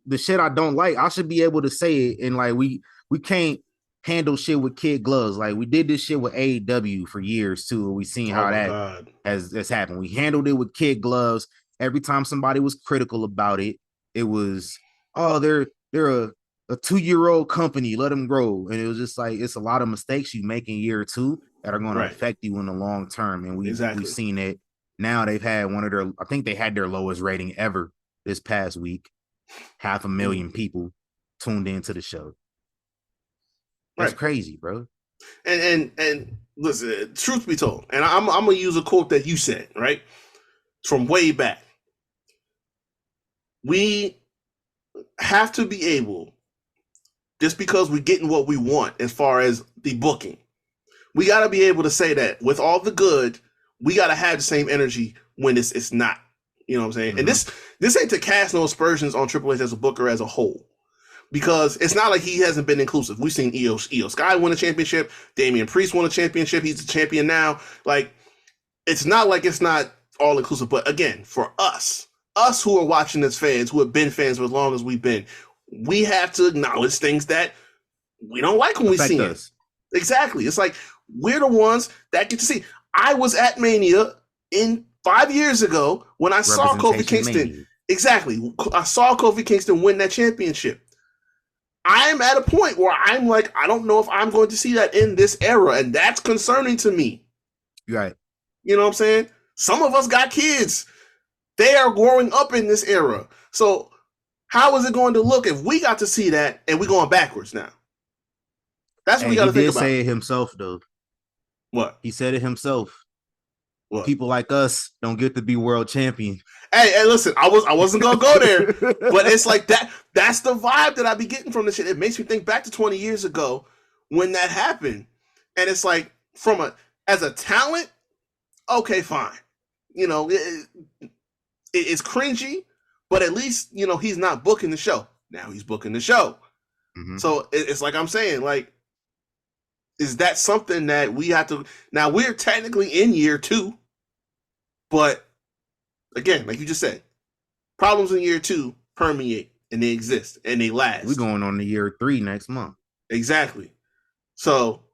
the shit I don't like, I should be able to say it. And like we can't handle shit with kid gloves. Like we did this shit with AEW for years too. And we seen how that has happened. We handled it with kid gloves. Every time somebody was critical about it, it was, oh, they're a 2-year-old company, let them grow. And it was just like, it's a lot of mistakes you make in year 2 that are going to affect you in the long term. And we've seen it. Now they've had I think they had their lowest rating ever this past week. 500,000 people tuned into the show. That's crazy, bro. And listen, truth be told, and I'm gonna use a quote that you said, right? From way back. We have to be able, just because we're getting what we want as far as the booking, we got to be able to say that with all the good, we got to have the same energy when it's not. You know what I'm saying? And this ain't to cast no aspersions on Triple H as a booker as a whole, because it's not like he hasn't been inclusive. We've seen Io Sky win a championship. Damian Priest won a championship. He's the champion now. Like, it's not like it's not all inclusive. But again, for us who are watching as fans, who have been fans for as long as we've been, we have to acknowledge things that we don't like when we see it. Exactly. It's like we're the ones that get to see. I was at Mania 5 years ago when I saw Kofi Kingston. Mania. Exactly. I saw Kofi Kingston win that championship. I'm at a point where I'm like, I don't know if I'm going to see that in this era, and that's concerning to me. Right. You know what I'm saying? Some of us got kids. They are growing up in this era. So how is it going to look if we got to see that and we're going backwards now? That's what we got to think about. He did say it himself, though. What? He said it himself. What? People like us don't get to be world champion. Hey, listen, I wasn't gonna go there, but it's like that. That's the vibe that I be getting from this shit. It makes me think back to 20 years ago when that happened, and it's like as a talent, okay, fine. You know, it's cringy, but at least you know he's not booking the show. Now he's booking the show, so it's like I'm saying, like, is that something that we have to? Now we're technically in year 2, but again, like you just said, problems in year 2 permeate and they exist and they last. We're going on to year 3 next month. Exactly. So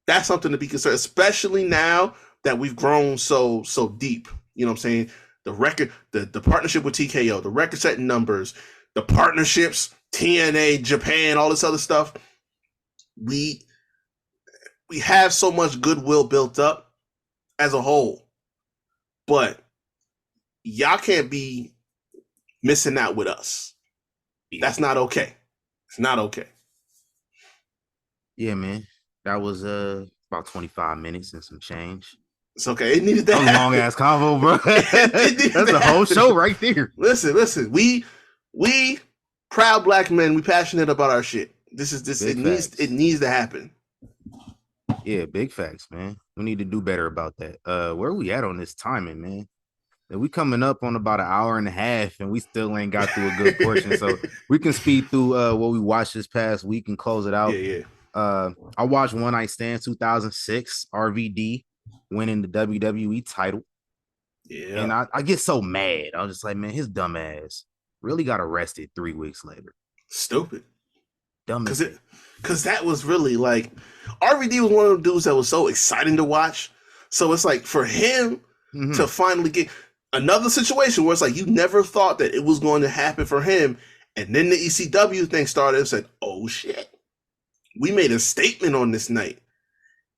that's something to be concerned, especially now that we've grown so deep. You know what I'm saying? The record, the partnership with TKO, the record setting numbers, the partnerships, TNA, Japan, all this other stuff. we have so much goodwill built up as a whole, but y'all can't be missing out with us. That's not okay. It's not okay. Yeah, man. That was about 25 minutes and some change. It's okay. It needed that. That was a long ass convo, bro. That's a whole show right there. Listen. We proud black men. We passionate about our shit. It needs to happen. Yeah, big facts, man. We need to do better about that. Where we at on this timing, man? We coming up on about an hour and a half, and we still ain't got through a good portion. So we can speed through what we watched this past week and close it out. Yeah. I watched One Night Stand 2006, RVD winning the WWE title. Yeah. And I get so mad. I was just like, man, his dumb ass really got arrested 3 weeks later. Stupid. Dumb. Because that was really like, RVD was one of the dudes that was so exciting to watch. So it's like for him to finally get another situation where it's like you never thought that it was going to happen for him. And then the ECW thing started and said, oh shit. We made a statement on this night.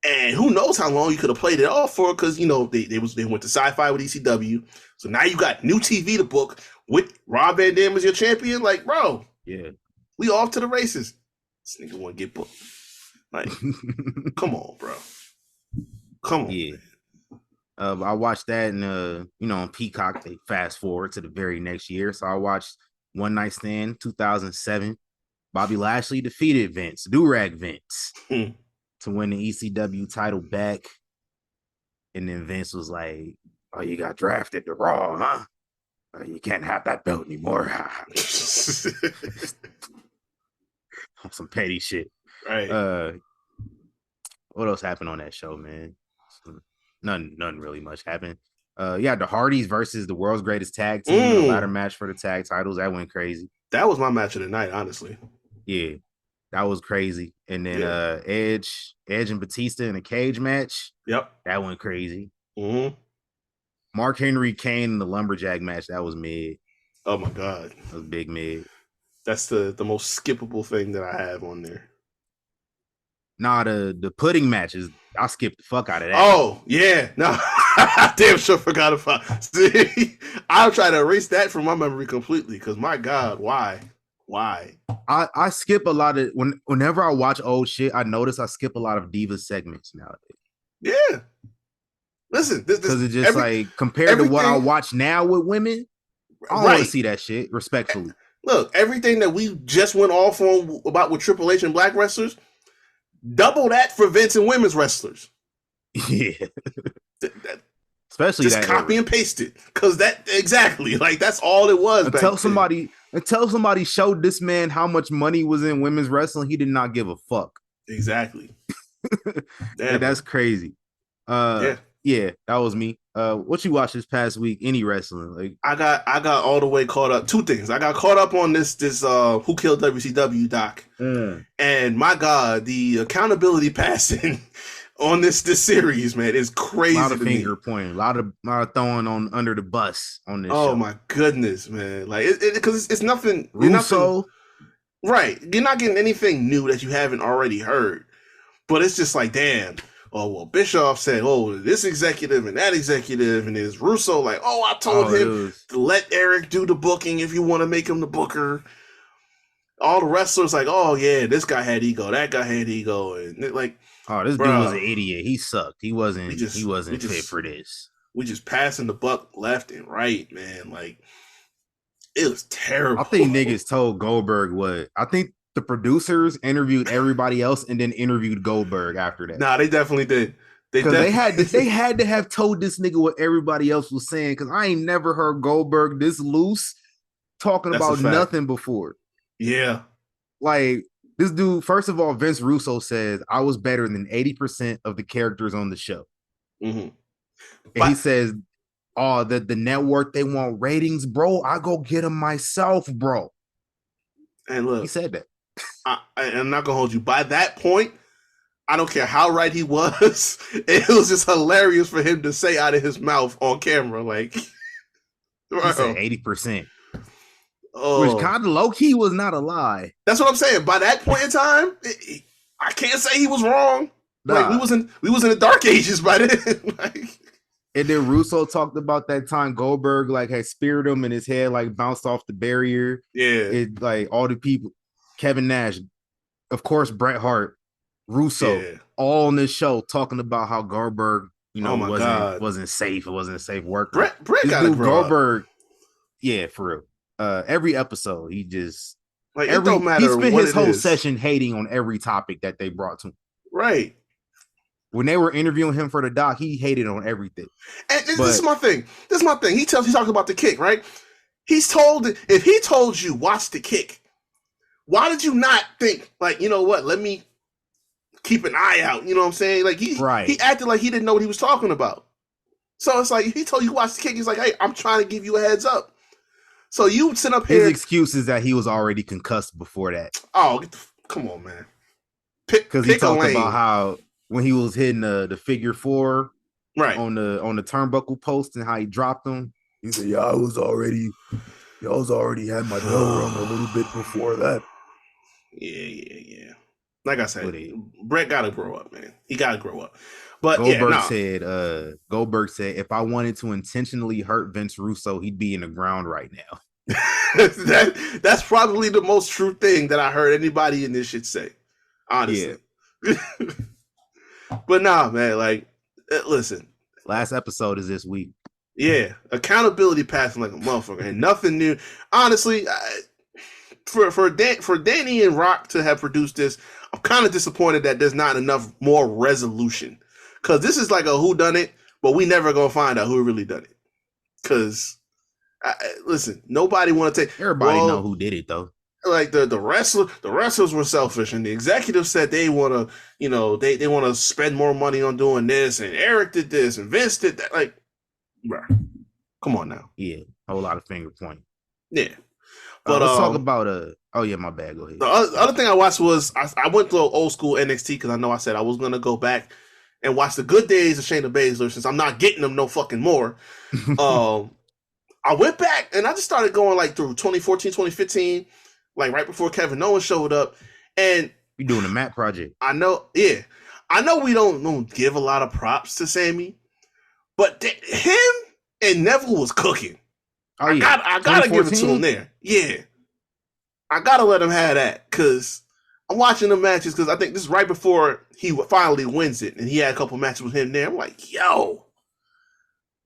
And who knows how long you could have played it off for, because they went to sci-fi with ECW. So now you got new TV to book with Rob Van Dam as your champion. Like, bro, yeah, we off to the races. This nigga want to get booked. Like, come on, bro. Come on. Yeah. I watched that and on Peacock, they fast forward to the very next year. So I watched One Night Stand 2007. Bobby Lashley defeated Vince, Durag Vince, to win the ECW title back. And then Vince was like, oh, you got drafted to Raw, huh? You can't have that belt anymore. Some petty shit. Right. What else happened on that show, man? Nothing really much happened. Yeah, the Hardys versus the world's greatest tag team, the ladder match for the tag titles. That went crazy. That was my match of the night, honestly. Yeah, that was crazy. And then Edge and Batista in a cage match. Yep. That went crazy. Mm-hmm. Mark Henry Kane in the lumberjack match. That was mid. Oh my God. That was big mid. That's the most skippable thing that I have on there. Nah, the pudding matches, I skipped the fuck out of that. Oh, yeah. No, I damn sure forgot about. See, I'll try to erase that from my memory completely because my God, why? I skip a lot of whenever I watch old shit, I notice I skip a lot of Diva segments nowadays. Yeah. Listen, because it's just like compared to what I watch now with women, I don't want to see that shit, respectfully. Look, everything that we just went off on about with Triple H and black wrestlers, double that for Vince and women's wrestlers. Yeah. Especially just that copy and paste it. Because that's all it was. Until somebody showed this man how much money was in women's wrestling, he did not give a fuck. Exactly. That's crazy. Yeah, that was me. What you watched this past week? Any wrestling? Like I got all the way caught up. Two things. I got caught up on this Who Killed WCW doc. And my God, the accountability passing on this series, man, is crazy. A lot of finger pointing, a lot of throwing on under the bus on this. Oh show. My goodness, man! Like because it's nothing. Russo, right? You're not getting anything new that you haven't already heard. But it's just like, damn. Oh, well, Bischoff said, this executive and that executive, and is Russo like, I told him to let Eric do the booking if you want to make him the booker. All the wrestlers like, this guy had ego, that guy had ego, and like, this dude was an idiot. He sucked. He wasn't fit for this. We just passing the buck left and right, man. Like, it was terrible. I think niggas told Goldberg what. I think the producers interviewed everybody else and then interviewed Goldberg after that. Nah, they definitely did. They had to have told this nigga what everybody else was saying, because I ain't never heard Goldberg this loose talking about nothing before. Yeah. Like, this dude, first of all, Vince Russo says, I was better than 80% of the characters on the show. Mm-hmm. And he says, the network, they want ratings, bro. I go get them myself, bro. And look, he said that. I'm not gonna hold you. By that point, I don't care how right he was. It was just hilarious for him to say out of his mouth on camera, like, he said 80%. Which kind of low key was not a lie. That's what I'm saying. By that point in time, I can't say he was wrong. Like we was in the dark ages by then. Like, and then Russo talked about that time Goldberg like had speared him and his head like bounced off the barrier. yeah, It like all the people, Kevin Nash, of course, Bret Hart, Russo, all on this show talking about how Goldberg, wasn't safe. It wasn't a safe worker. Bret got Goldberg. Yeah, for real. Every episode, he just like it don't matter. He spent what his whole is. session hating on every topic that they brought to him. Right. When they were interviewing him for the doc, he hated on everything. And this is my thing. He talks about the kick, right? If he told you watch the kick, why did you not think like, you know what? Let me keep an eye out. You know what I'm saying? Like he acted like he didn't know what he was talking about. So it's like he told you watch the kick. He's like, hey, I'm trying to give you a heads up. So you sit up here. His excuse is that he was already concussed before that. Oh, come on, man. Because he talked about how when he was hitting the figure four, right, on the turnbuckle post and how he dropped him. He said, "Yeah, I was already had my bell rung a little bit before that." Yeah. Like I said, Bret gotta grow up, man. He gotta grow up. But Goldberg said, if I wanted to intentionally hurt Vince Russo, he'd be in the ground right now. That's probably the most true thing that I heard anybody in this shit say. Honestly. Yeah. But nah, man, like, listen. Last episode is this week. Yeah. Accountability passing like a motherfucker. And nothing new. Honestly, for Danny and Rock to have produced this, I'm kind of disappointed that there's not enough more resolution. Because this is like a whodunit, but we never going to find out who really done it. Because, listen, nobody want to take... Everybody know who did it, though. Like the wrestlers were selfish, and the executives said they want to, they want to spend more money on doing this, and Eric did this, and Vince did that. Like, bro, come on now. Yeah, a whole lot of finger pointing. Yeah, but let's talk about Oh yeah, my bad. Go ahead. The other thing I watched was I went to old school NXT because I know I said I was gonna go back and watch the good days of Shayna Baszler since I'm not getting them no fucking more. I went back and I just started going like through 2014, 2015. Like right before Kevin Owens showed up, and you're doing a Matt project. I know we don't give a lot of props to Sammy, but him and Neville was cooking. Oh, I gotta give it to him there. Yeah, I gotta let him have that because I'm watching the matches because I think this is right before he finally wins it, and he had a couple matches with him there. I'm like, yo,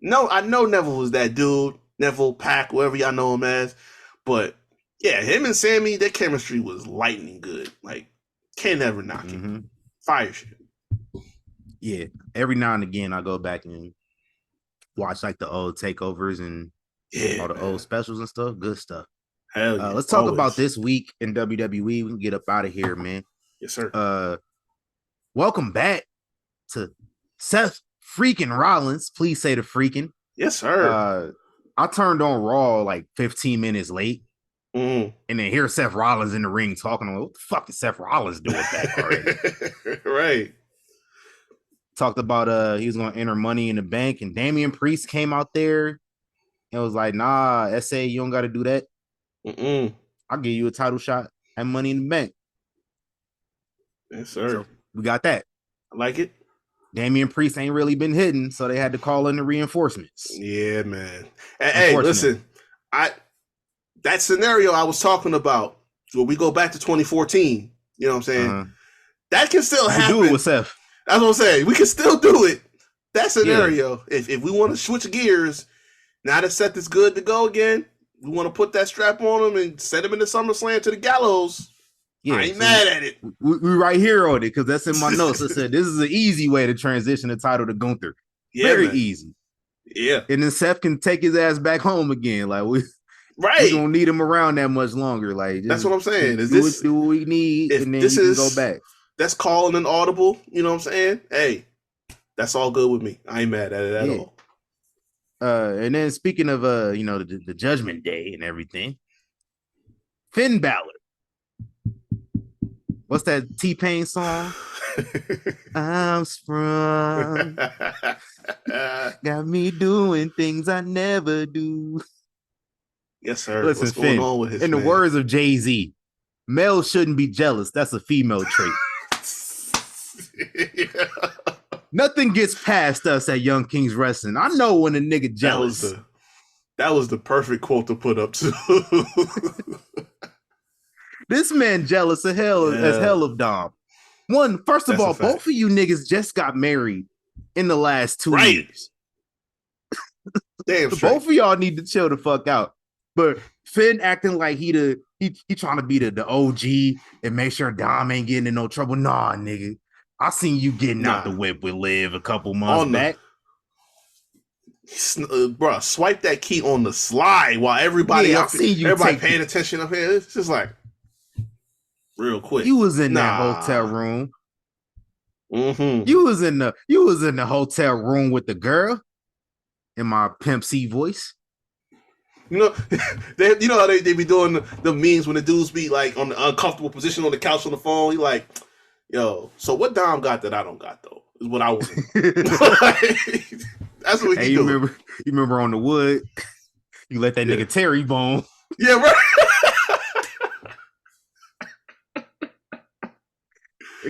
no, I know Neville was that dude, Neville Pack, whatever y'all know him as, but. Yeah, him and Sammy, their chemistry was lightning good. Like, can't ever knock it. Fire shit. Yeah, every now and again I go back and watch like the old takeovers and all the old specials and stuff. Good stuff. Hell yeah. Let's talk about this week in WWE. We can get up out of here, man. Yes, sir. Welcome back to Seth freaking Rollins. Please say the freaking. Yes, sir. I turned on Raw like 15 minutes late. And then hear Seth Rollins in the ring talking. What the fuck is Seth Rollins doing back already? Right. Talked about he was going to enter Money in the Bank, and Damian Priest came out there and was like, "Nah, SA, you don't got to do that. I'll give you a title shot at Money in the Bank." Yes, sir. So we got that. I like it. Damian Priest ain't really been hidden, so they had to call in the reinforcements. Yeah, man. Hey, listen, that scenario I was talking about, where we go back to 2014, you know what I'm saying? That can still happen. Do it with Seth. That's what I'm saying. We can still do it. That scenario, if we want to switch gears, now that Seth is good to go again, we want to put that strap on him and set him in the SummerSlam to the gallows. Yeah, I ain't mad at it. We right here on it because that's in my notes. I said this is an easy way to transition the title to Gunther. Yeah, very easy. Yeah, and then Seth can take his ass back home again. Like we don't need him around that much longer. Like that's what I'm saying. Do what we need, and then you can go back. That's calling an audible. You know what I'm saying? Hey, that's all good with me. I ain't mad at it at all. And then speaking of the Judgment Day and everything, Finn Balor. What's that T-Pain song? I'm sprung. Got me doing things I never do. Yes, sir. Listen, what's Finn, going on with his in the man? words of Jay-Z, males shouldn't be jealous. That's a female trait. Nothing gets past us at Young Kings Wrestling. I know when a nigga jealous. That was the perfect quote to put up too. This man jealous as hell of Dom. First of all, both of you niggas just got married in the last 2 years. Damn both of y'all need to chill the fuck out. But Finn acting like he trying to be the OG and make sure Dom ain't getting in no trouble. Nah, nigga. I seen you getting out the whip with Liv a couple months back. Bro, swipe that key on the slide while everybody paying attention up here. It's just like real quick. You was in that hotel room. Mm-hmm. You was in the hotel room with the girl. In my Pimp C voice. You know, how they be doing the memes when the dudes be like on the uncomfortable position on the couch on the phone. He like, yo, so what Dom got that I don't got though? Is what I want. That's what he doing. You remember on the wood? You let that nigga Terry bone. Yeah, right.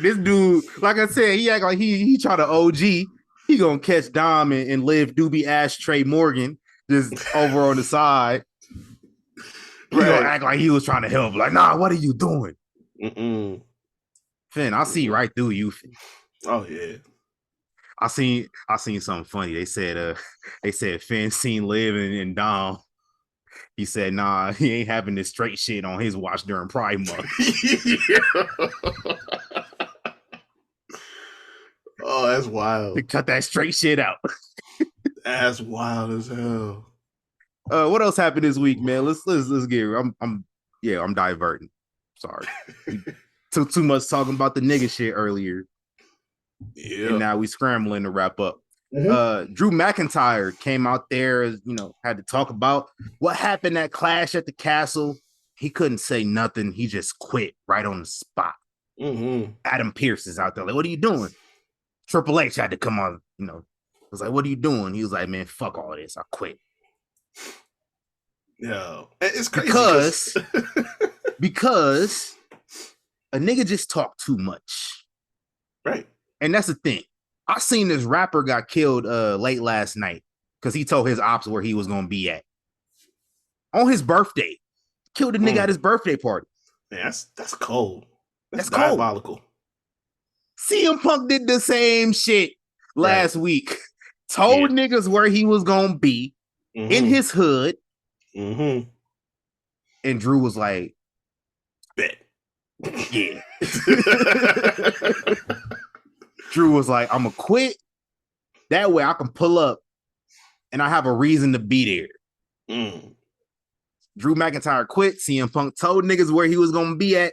This dude, like I said, he act like he try to OG. He gonna catch Dom and Liv Doobie Ashtray Morgan just over on the side. He gonna act like he was trying to help. Like, nah, what are you doing? Finn, I see right through you, Finn. Oh yeah. I seen something funny. They said Finn seen Liv and Dom. He said, nah, he ain't having this straight shit on his watch during Pride Month. Oh, that's wild. They cut that straight shit out. That's wild as hell. What else happened this week, man? Let's get I'm diverting. Sorry. Took too much talking about the nigga shit earlier. Yeah. And now we scrambling to wrap up. Mm-hmm. Drew McIntyre came out there, had to talk about what happened at Clash at the Castle. He couldn't say nothing. He just quit right on the spot. Mm-hmm. Adam Pearce is out there like, what are you doing? Triple H had to come on, was like, what are you doing? He was like, man, fuck all this. I quit. Yeah. It's crazy. Because a nigga just talked too much. Right. And that's the thing. I seen this rapper got killed late last night because he told his ops where he was going to be at. On his birthday. Killed a nigga at his birthday party. Man, that's cold. That's diabolical. Cold. CM Punk did the same shit last week. Told niggas where he was going to be in his hood. Mm-hmm. And Drew was like, bet. Yeah. Drew was like, I'm going to quit. That way I can pull up and I have a reason to be there. Drew McIntyre quit. CM Punk told niggas where he was going to be at.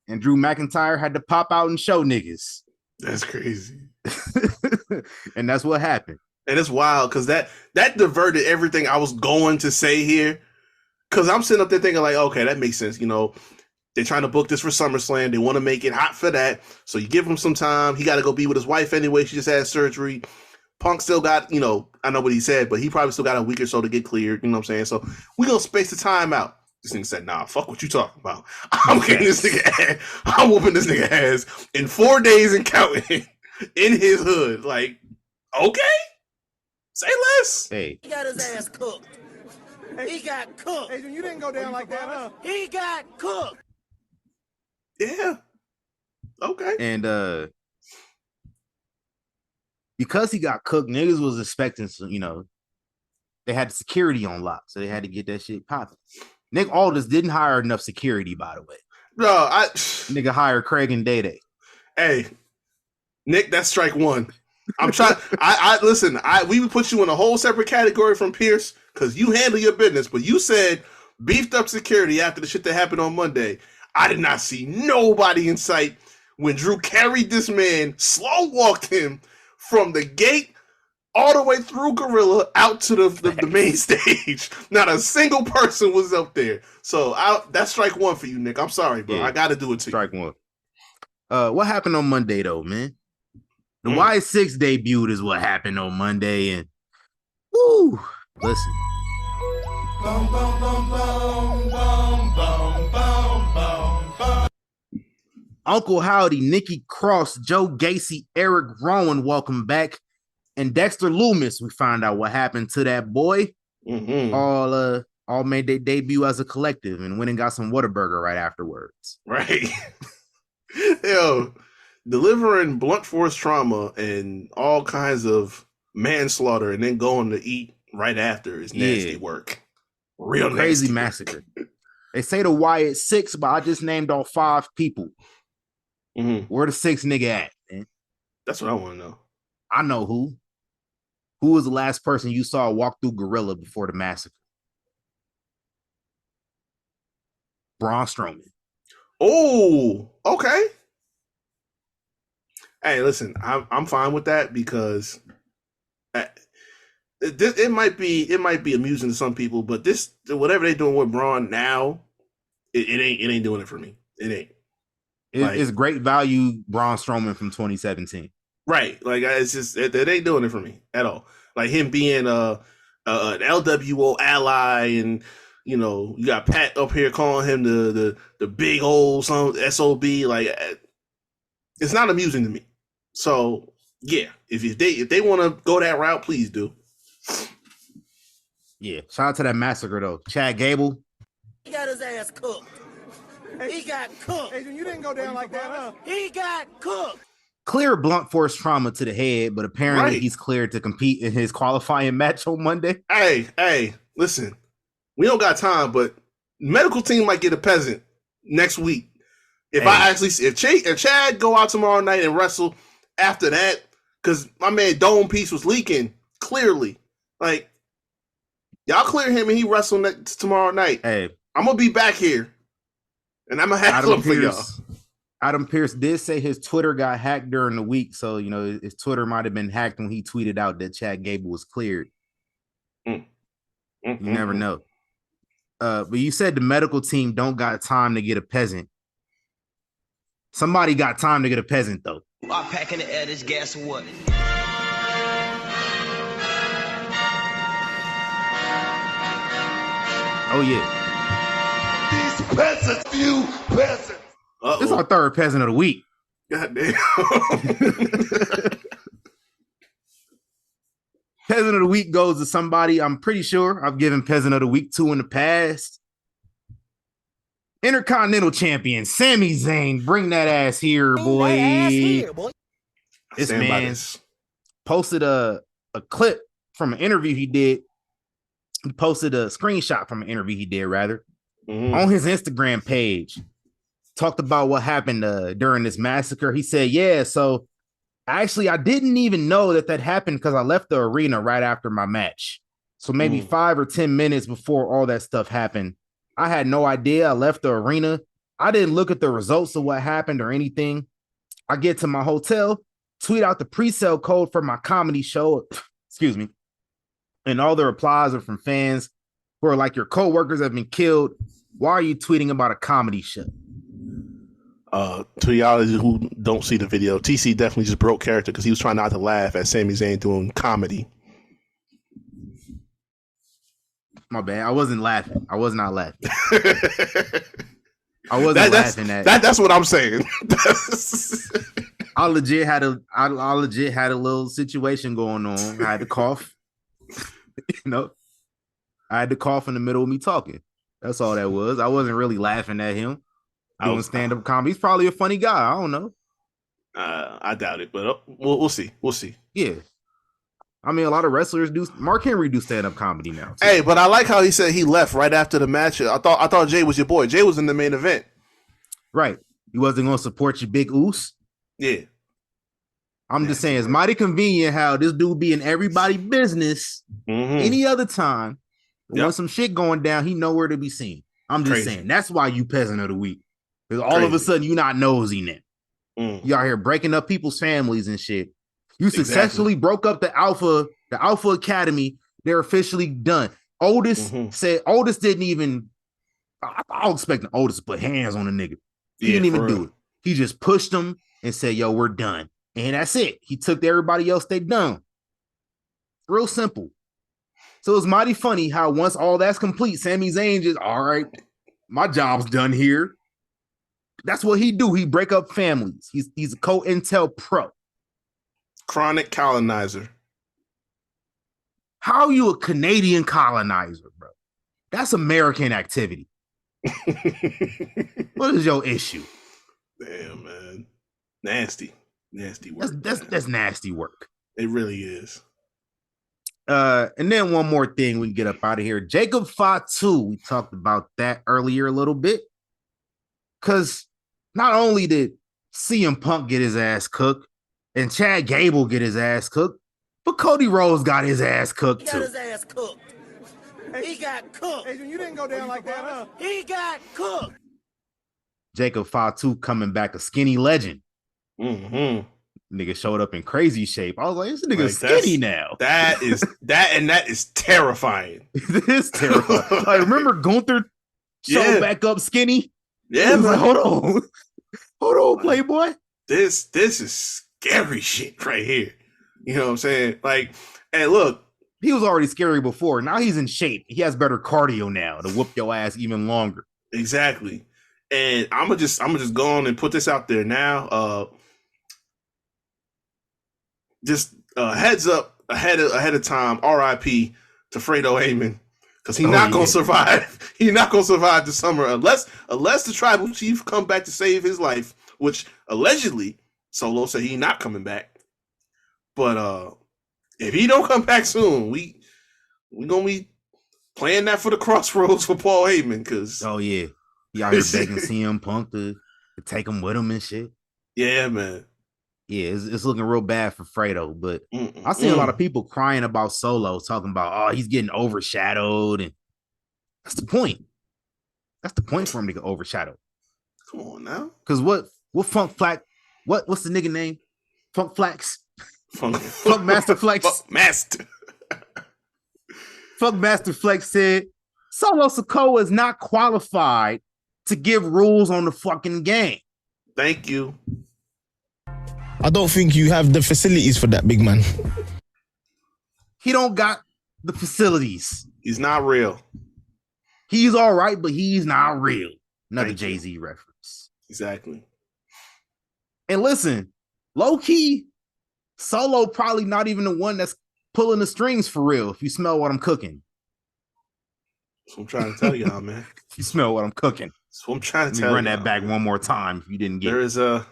And Drew McIntyre had to pop out and show niggas. That's crazy. And that's what happened. And it's wild because that diverted everything I was going to say here. Because I'm sitting up there thinking like, okay, that makes sense. They're trying to book this for SummerSlam. They want to make it hot for that. So you give him some time. He got to go be with his wife anyway. She just had surgery. Punk still got, I know what he said, but he probably still got a week or so to get cleared. You know what I'm saying? So we're going to space the time out. This nigga said, nah, fuck what you talking about. I'm getting this nigga ass. I'm whooping this nigga ass in 4 days and counting in his hood. Like, okay. Say less. Hey. He got his ass cooked. He got cooked. Hey, you didn't go down like that, huh? He got cooked. Yeah. Okay. And because he got cooked, niggas was expecting some, they had the security on lock, so they had to get that shit popping. Nick Aldis didn't hire enough security, by the way. No, nigga hired Craig and Day. Hey, Nick, that's strike one. I'm trying. Listen. We would put you in a whole separate category from Pierce because you handle your business. But you said beefed up security after the shit that happened on Monday. I did not see nobody in sight when Drew carried this man, slow walked him from the gate all the way through Gorilla out to the main stage. Not a single person was up there. So that's strike one for you, Nick. I'm sorry, bro. I got to do it to strike one. What happened on Monday, though, man? The Wyatt Sick6 debuted is what happened on Monday, and woo, listen. Boom, boom, boom, boom, boom, boom, boom, boom, boom. Uncle Howdy, Nikki Cross, Joe Gacy, Eric Rowan, welcome back. And Dexter Loomis, we find out what happened to that boy. Mm-hmm. All made their debut as a collective and went and got some Whataburger right afterwards. Right. Yo, delivering blunt force trauma and all kinds of manslaughter and then going to eat right after is nasty work. Real crazy nasty massacre. They say the Wyatt Sick6, but I just named all 5 people. Mm-hmm. Where the 6 nigga at, man? That's what I want to know. I know who. Who was the last person you saw walk through Gorilla before the massacre? Braun Strowman. Oh, okay. Hey, listen, I'm fine with that because it might be amusing to some people, but this whatever they're doing with Braun now, it ain't doing it for me. It ain't. It's great value Braun Strowman from 2017. Right, like it's just it ain't doing it for me at all. Like him being an LWO ally, and you know you got Pat up here calling him the big old SOB. Like it's not amusing to me. So yeah, if they want to go that route, please do. Yeah, shout out to that massacre though. Chad Gable. He got his ass cooked. He got cooked. Hey, you didn't go down like that, huh? He got cooked. Clear blunt force trauma to the head, but apparently he's cleared to compete in his qualifying match on Monday. Hey, listen, we don't got time, but medical team might get a peasant next week. If Chad go out tomorrow night and wrestle after that, because my man Dome Piece was leaking clearly. Like y'all clear him and he wrestle tomorrow night. Hey, I'm gonna be back here, and I'm gonna have something for y'all. Adam Pearce did say his Twitter got hacked during the week, so you know his Twitter might have been hacked when he tweeted out that Chad Gable was cleared. You never know. But you said the medical team don't got time to get a peasant. Somebody got time to get a peasant though. I'm packing the air, this gas or what? Oh yeah. These peasants, you peasants. This is our 3rd peasant of the week. God damn. Peasant of the week goes to somebody I'm pretty sure I've given peasant of the week to in the past. Intercontinental champion Sami Zayn, bring that ass here, boy. This man posted a clip from an interview he did. He posted a screenshot from an interview he did, rather, on his Instagram page. Talked about what happened during this massacre. He said, yeah, so actually I didn't even know that happened because I left the arena right after my match. So maybe 5 or 10 minutes before all that stuff happened. I had no idea. I left the arena. I didn't look at the results of what happened or anything. I get to my hotel, tweet out the pre-sale code for my comedy show. Excuse me. And all the replies are from fans who are like, your coworkers have been killed. Why are you tweeting about a comedy show? To y'all who don't see the video, TC definitely just broke character because he was trying not to laugh at Sami Zayn doing comedy. My bad. I wasn't laughing. I was not laughing. I wasn't laughing at that's what I'm saying. I legit had a little situation going on. I had to cough. I had to cough in the middle of me talking. That's all that was. I wasn't really laughing at him doing stand-up comedy. He's probably a funny guy. I don't know. I doubt it, but we'll see. We'll see. Yeah. I mean, a lot of wrestlers do. Mark Henry do stand-up comedy now, too. Hey, but I like how he said he left right after the match. I thought Jay was your boy. Jay was in the main event. Right. He wasn't going to support your big oos. Yeah. I'm just saying, it's mighty convenient how this dude be in everybody's business any other time. When some shit going down, he know where to be seen. I'm just saying, that's why you peasant of the week. Because all of a sudden, you not nosy now. You out here breaking up people's families and shit. You successfully broke up the Alpha Academy. They're officially done. Oldest didn't even. I was expecting Oldest to put hands on the nigga. He didn't even do it. He just pushed them and said, yo, we're done. And that's it. He took to everybody else they done. Real simple. So it's mighty funny how once all that's complete, Sami Zayn just, all right, my job's done here. That's what he do. He break up families. He's a co-intel pro. Chronic colonizer. How are you a Canadian colonizer, bro? That's American activity. What is your issue? Damn, man. Nasty work. That's nasty work. It really is. And then one more thing, we can get up out of here. Jacob Fatu, we talked about that earlier a little bit. Because not only did CM Punk get his ass cooked and Chad Gable get his ass cooked, but Cody Rhodes got his ass cooked too. He got his ass cooked. He got cooked. Adrian, you didn't go down like that, huh? He got cooked. Jacob Fatu coming back a skinny legend. Mm-hmm. Nigga showed up in crazy shape. I was like, this nigga skinny now. That is terrifying. It is terrifying. I remember Gunther showed back up skinny. Yeah, like, hold on, Playboy. This is scary shit right here. You know what I'm saying? Like, hey, look, he was already scary before. Now he's in shape. He has better cardio now to whoop your ass even longer. Exactly. And I'm gonna just go on and put this out there now. Just heads up ahead of time. R.I.P. to Fredo Heyman, because he's not gonna survive. He's not gonna survive the summer unless the Tribal Chief come back to save his life, which allegedly Solo said he's not coming back. But if he don't come back soon, we gonna be playing that for the crossroads for Paul Heyman. Because he out here begging CM Punk to take him with him and shit. Yeah, man. Yeah, it's looking real bad for Fredo, but I see a lot of people crying about Solo, talking about, oh, he's getting overshadowed, and that's the point. That's the point for him to get overshadowed. Come on now. Because what Funk Flax, what's the nigga name? Funk Flax? Funk Master Flex? Funk Master Flex said, Solo Sikoa is not qualified to give rules on the fucking game. Thank you. I don't think you have the facilities for that, big man. He don't got the facilities. He's not real. He's all right, but he's not real. Another Jay-Z reference. Exactly. And listen, low-key, Solo probably not even the one that's pulling the strings for real, if you smell what I'm cooking. That's what I'm trying to tell y'all, man. If you smell what I'm cooking. That's what I'm trying to tell you. Run that back one more time if you didn't get it.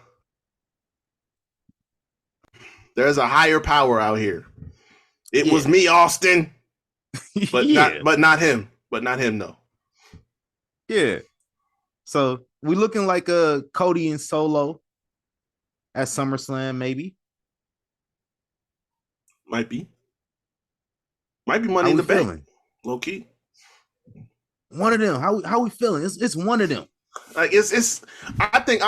There's a higher power out here. It was me, Austin. But not him. But not him, no. Yeah. So we looking like Cody and Solo at SummerSlam, maybe. Might be Money in the Bank. Low key. One of them. How we feeling? It's one of them. Like it's. I think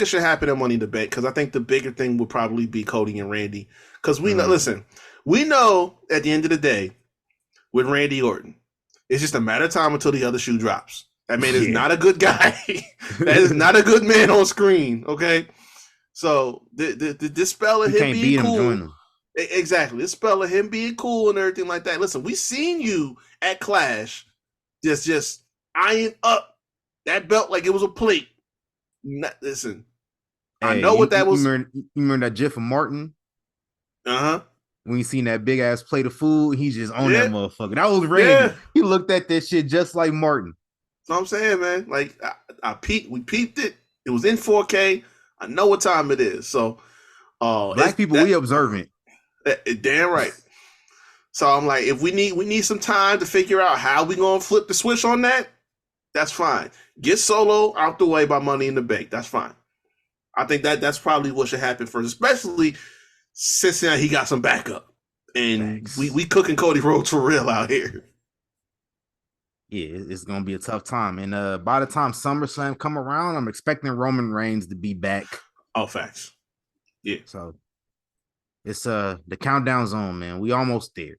it should happen at Money in the Bank, because I think the bigger thing would probably be Cody and Randy, because we know. Listen, we know at the end of the day with Randy Orton, it's just a matter of time until the other shoe drops. That man is not a good guy. That is not a good man on screen. Okay, so the spell of him being cool. Exactly, the spell of him being cool and everything like that. Listen, we seen you at Clash, just eyeing up that belt like it was a plate. Listen, I know what that was. You remember that GIF of Martin? When you seen that big ass plate of food, he's just on that motherfucker. That was Randy. Yeah. He looked at that shit just like Martin. That's what I'm saying, man. Like we peeped it. It was in 4K. I know what time it is. So, black people, we observant. Damn right. So I'm like, if we need some time to figure out how we gonna flip the switch on that, that's fine. Get Solo out the way by Money in the Bank. That's fine. I think that's probably what should happen first, especially since he got some backup. And we cooking Cody Rhodes for real out here. Yeah, it's gonna be a tough time. And by the time SummerSlam come around, I'm expecting Roman Reigns to be back. Oh, facts. Yeah. So it's the countdown zone, man. We almost there.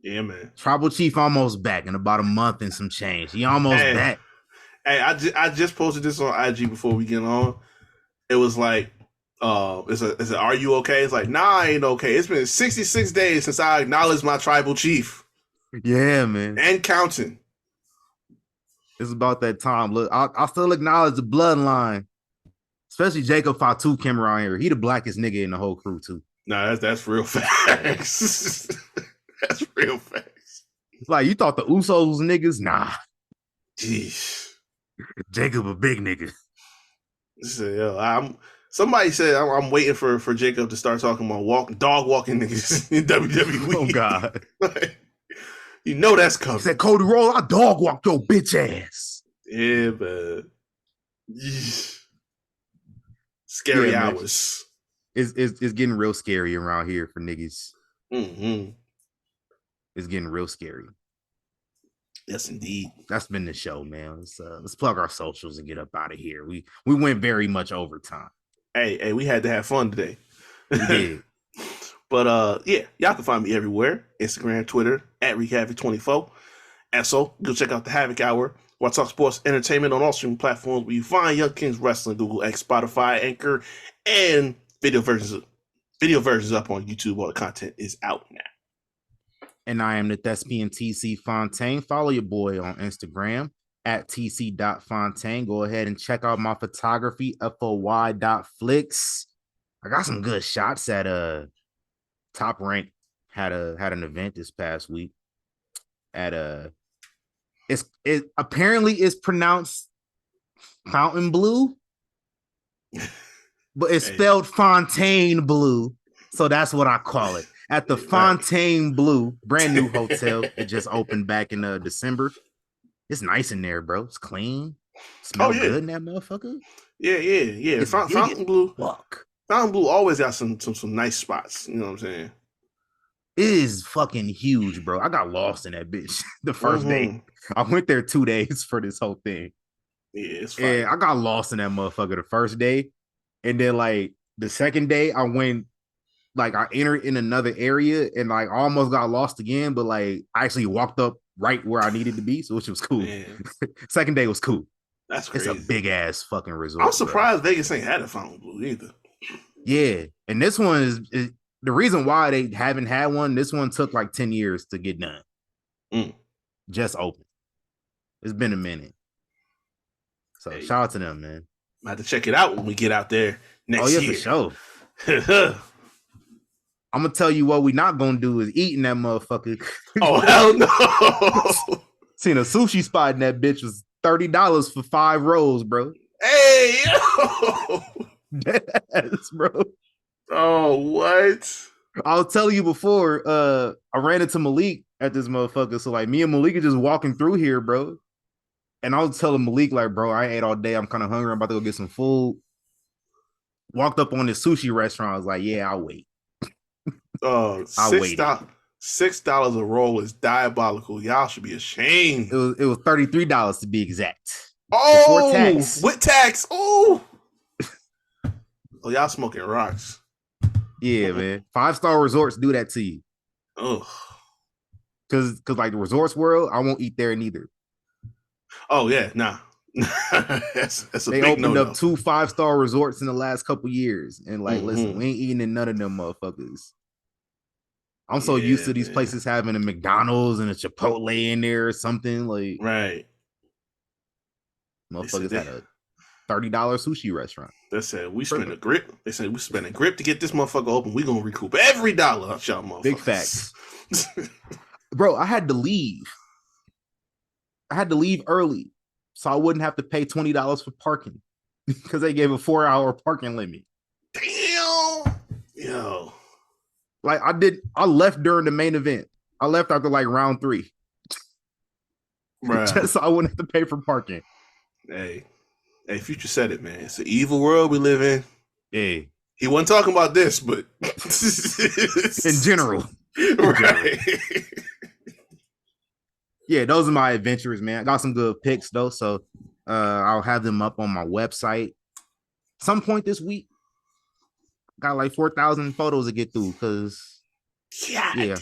Yeah, man. Tribal Chief almost back in about a month and some change. He almost back. Hey, I just posted this on IG before we get on. It was like, is it are you okay? It's like, nah, I ain't okay. It's been 66 days since I acknowledged my Tribal Chief. Yeah, man. And counting. It's about that time. Look, I'll still acknowledge the bloodline, Especially Jacob Fatu came around here. He the blackest nigga in the whole crew too. Nah, that's real facts. That's real facts. Like you thought the Usos was niggas? Nah. Jeez. Jacob a big nigga. So, yo, somebody said I'm waiting for Jacob to start talking about dog walking niggas in WWE. Oh God. Like, you know that's coming. He said, Cody Roll, I dog walk your bitch ass. Yeah, but scary hours. It's getting real scary around here for niggas. Mm-hmm. It's getting real scary. Yes, indeed. That's been the show, man. Let's plug our socials and get up out of here. We went very much overtime. Hey, we had to have fun today. We did. But yeah, y'all can find me everywhere. Instagram, Twitter, @ReHavoc24. Also, go check out the Havoc Hour, where I talk sports entertainment on all streaming platforms where you find Young Kings Wrestling, Google X, Spotify, Anchor, and video versions up on YouTube. All the content is out now. And I am the Thespian TC Fontaine. Follow your boy on Instagram @tc.fontaine. Go ahead and check out my photography, FOY.flicks. I got some good shots at Top Rank. Had an event this past week at it apparently is pronounced Fountain Blue, but it's spelled Fontaine Blue. So that's what I call it. At the Fontaine Blue, brand new hotel. It just opened back in December. It's nice in there, bro. It's clean. Smells good in that motherfucker. Yeah. Fountain Blue. Fuck. Fountain Blue always got some nice spots. You know what I'm saying? It is fucking huge, bro. I got lost in that bitch the first day. I went there 2 days for this whole thing. Yeah, it's fine. And I got lost in that motherfucker the first day. And then like the second day, I went like I entered in another area and like almost got lost again, but like I actually walked up right where I needed to be, so which was cool. Second day was cool. That's crazy. It's a big ass fucking resort. I'm surprised Vegas ain't had a Fountain Blue either. Yeah, and this one is the reason why they haven't had one. This one took like 10 years to get done. Just open. It's been a minute. So shout out to them, man. I have to check it out when we get out there next year. For sure. I'm gonna tell you what we're not gonna do is eating that motherfucker. Oh hell no! Seen a sushi spot in that bitch was $30 for 5 rolls, bro. Hey yo, yes, bro. Oh what? I was telling you before. I ran into Malik at this motherfucker. So like me and Malik are just walking through here, bro. And I was telling Malik like, bro, I ate all day. I'm kind of hungry. I'm about to go get some food. Walked up on this sushi restaurant. I was like, yeah, I'll wait. $6 a roll is diabolical. Y'all should be ashamed. It was $33 to be exact. Oh, before tax. With tax. Oh, y'all smoking rocks. Yeah, man. 5-star resorts do that to you. Oh, because like the Resorts World, I won't eat there neither. Oh yeah, nah. that's a they big opened no-no. up 2 5-star resorts in the last couple years, and like, listen, we ain't eating in none of them motherfuckers. I'm so used to these places having a McDonald's and a Chipotle in there or something like. Right. Motherfuckers had a $30 sushi restaurant. They said we spent a grip. They said we spent a grip to get this motherfucker open. We gonna recoup every dollar, y'all motherfuckers. Big facts, bro. I had to leave. Early, so I wouldn't have to pay $20 for parking because they gave a 4-hour parking limit. Damn, yo. Like I left during the main event. I left after like round 3. Right. Just so I wouldn't have to pay for parking. Hey, Future said it, man. It's an evil world we live in. Hey. He wasn't talking about this, but in general. Right. Yeah, those are my adventures, man. I got some good pics though, so I'll have them up on my website some point this week. Got like 4,000 photos to get through because damn.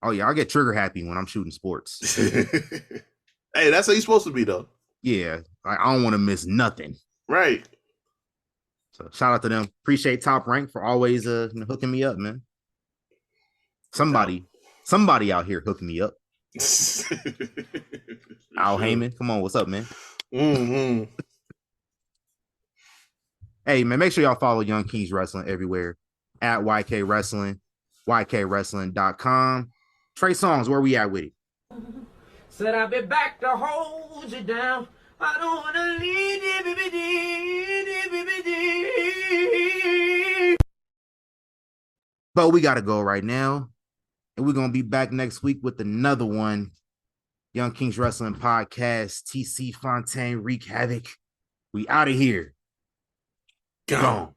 Oh yeah, I get trigger happy when I'm shooting sports. Hey, that's how you're supposed to be though. Yeah, I don't want to miss nothing. Right. So shout out to them. Appreciate Top Rank for always hooking me up, man. Somebody out here hooking me up. Al Heyman, come on, what's up, man? Hey, man, make sure y'all follow Young Kings Wrestling everywhere at YK Wrestling, YKWrestling.com. Trey Songz, where we at with it? Said I'll be back to hold you down. I don't wanna leave you, But we got to go right now. And we're going to be back next week with another one. Young Kings Wrestling Podcast, TC Fontaine, Wreak Havoc. We out of here. Gone.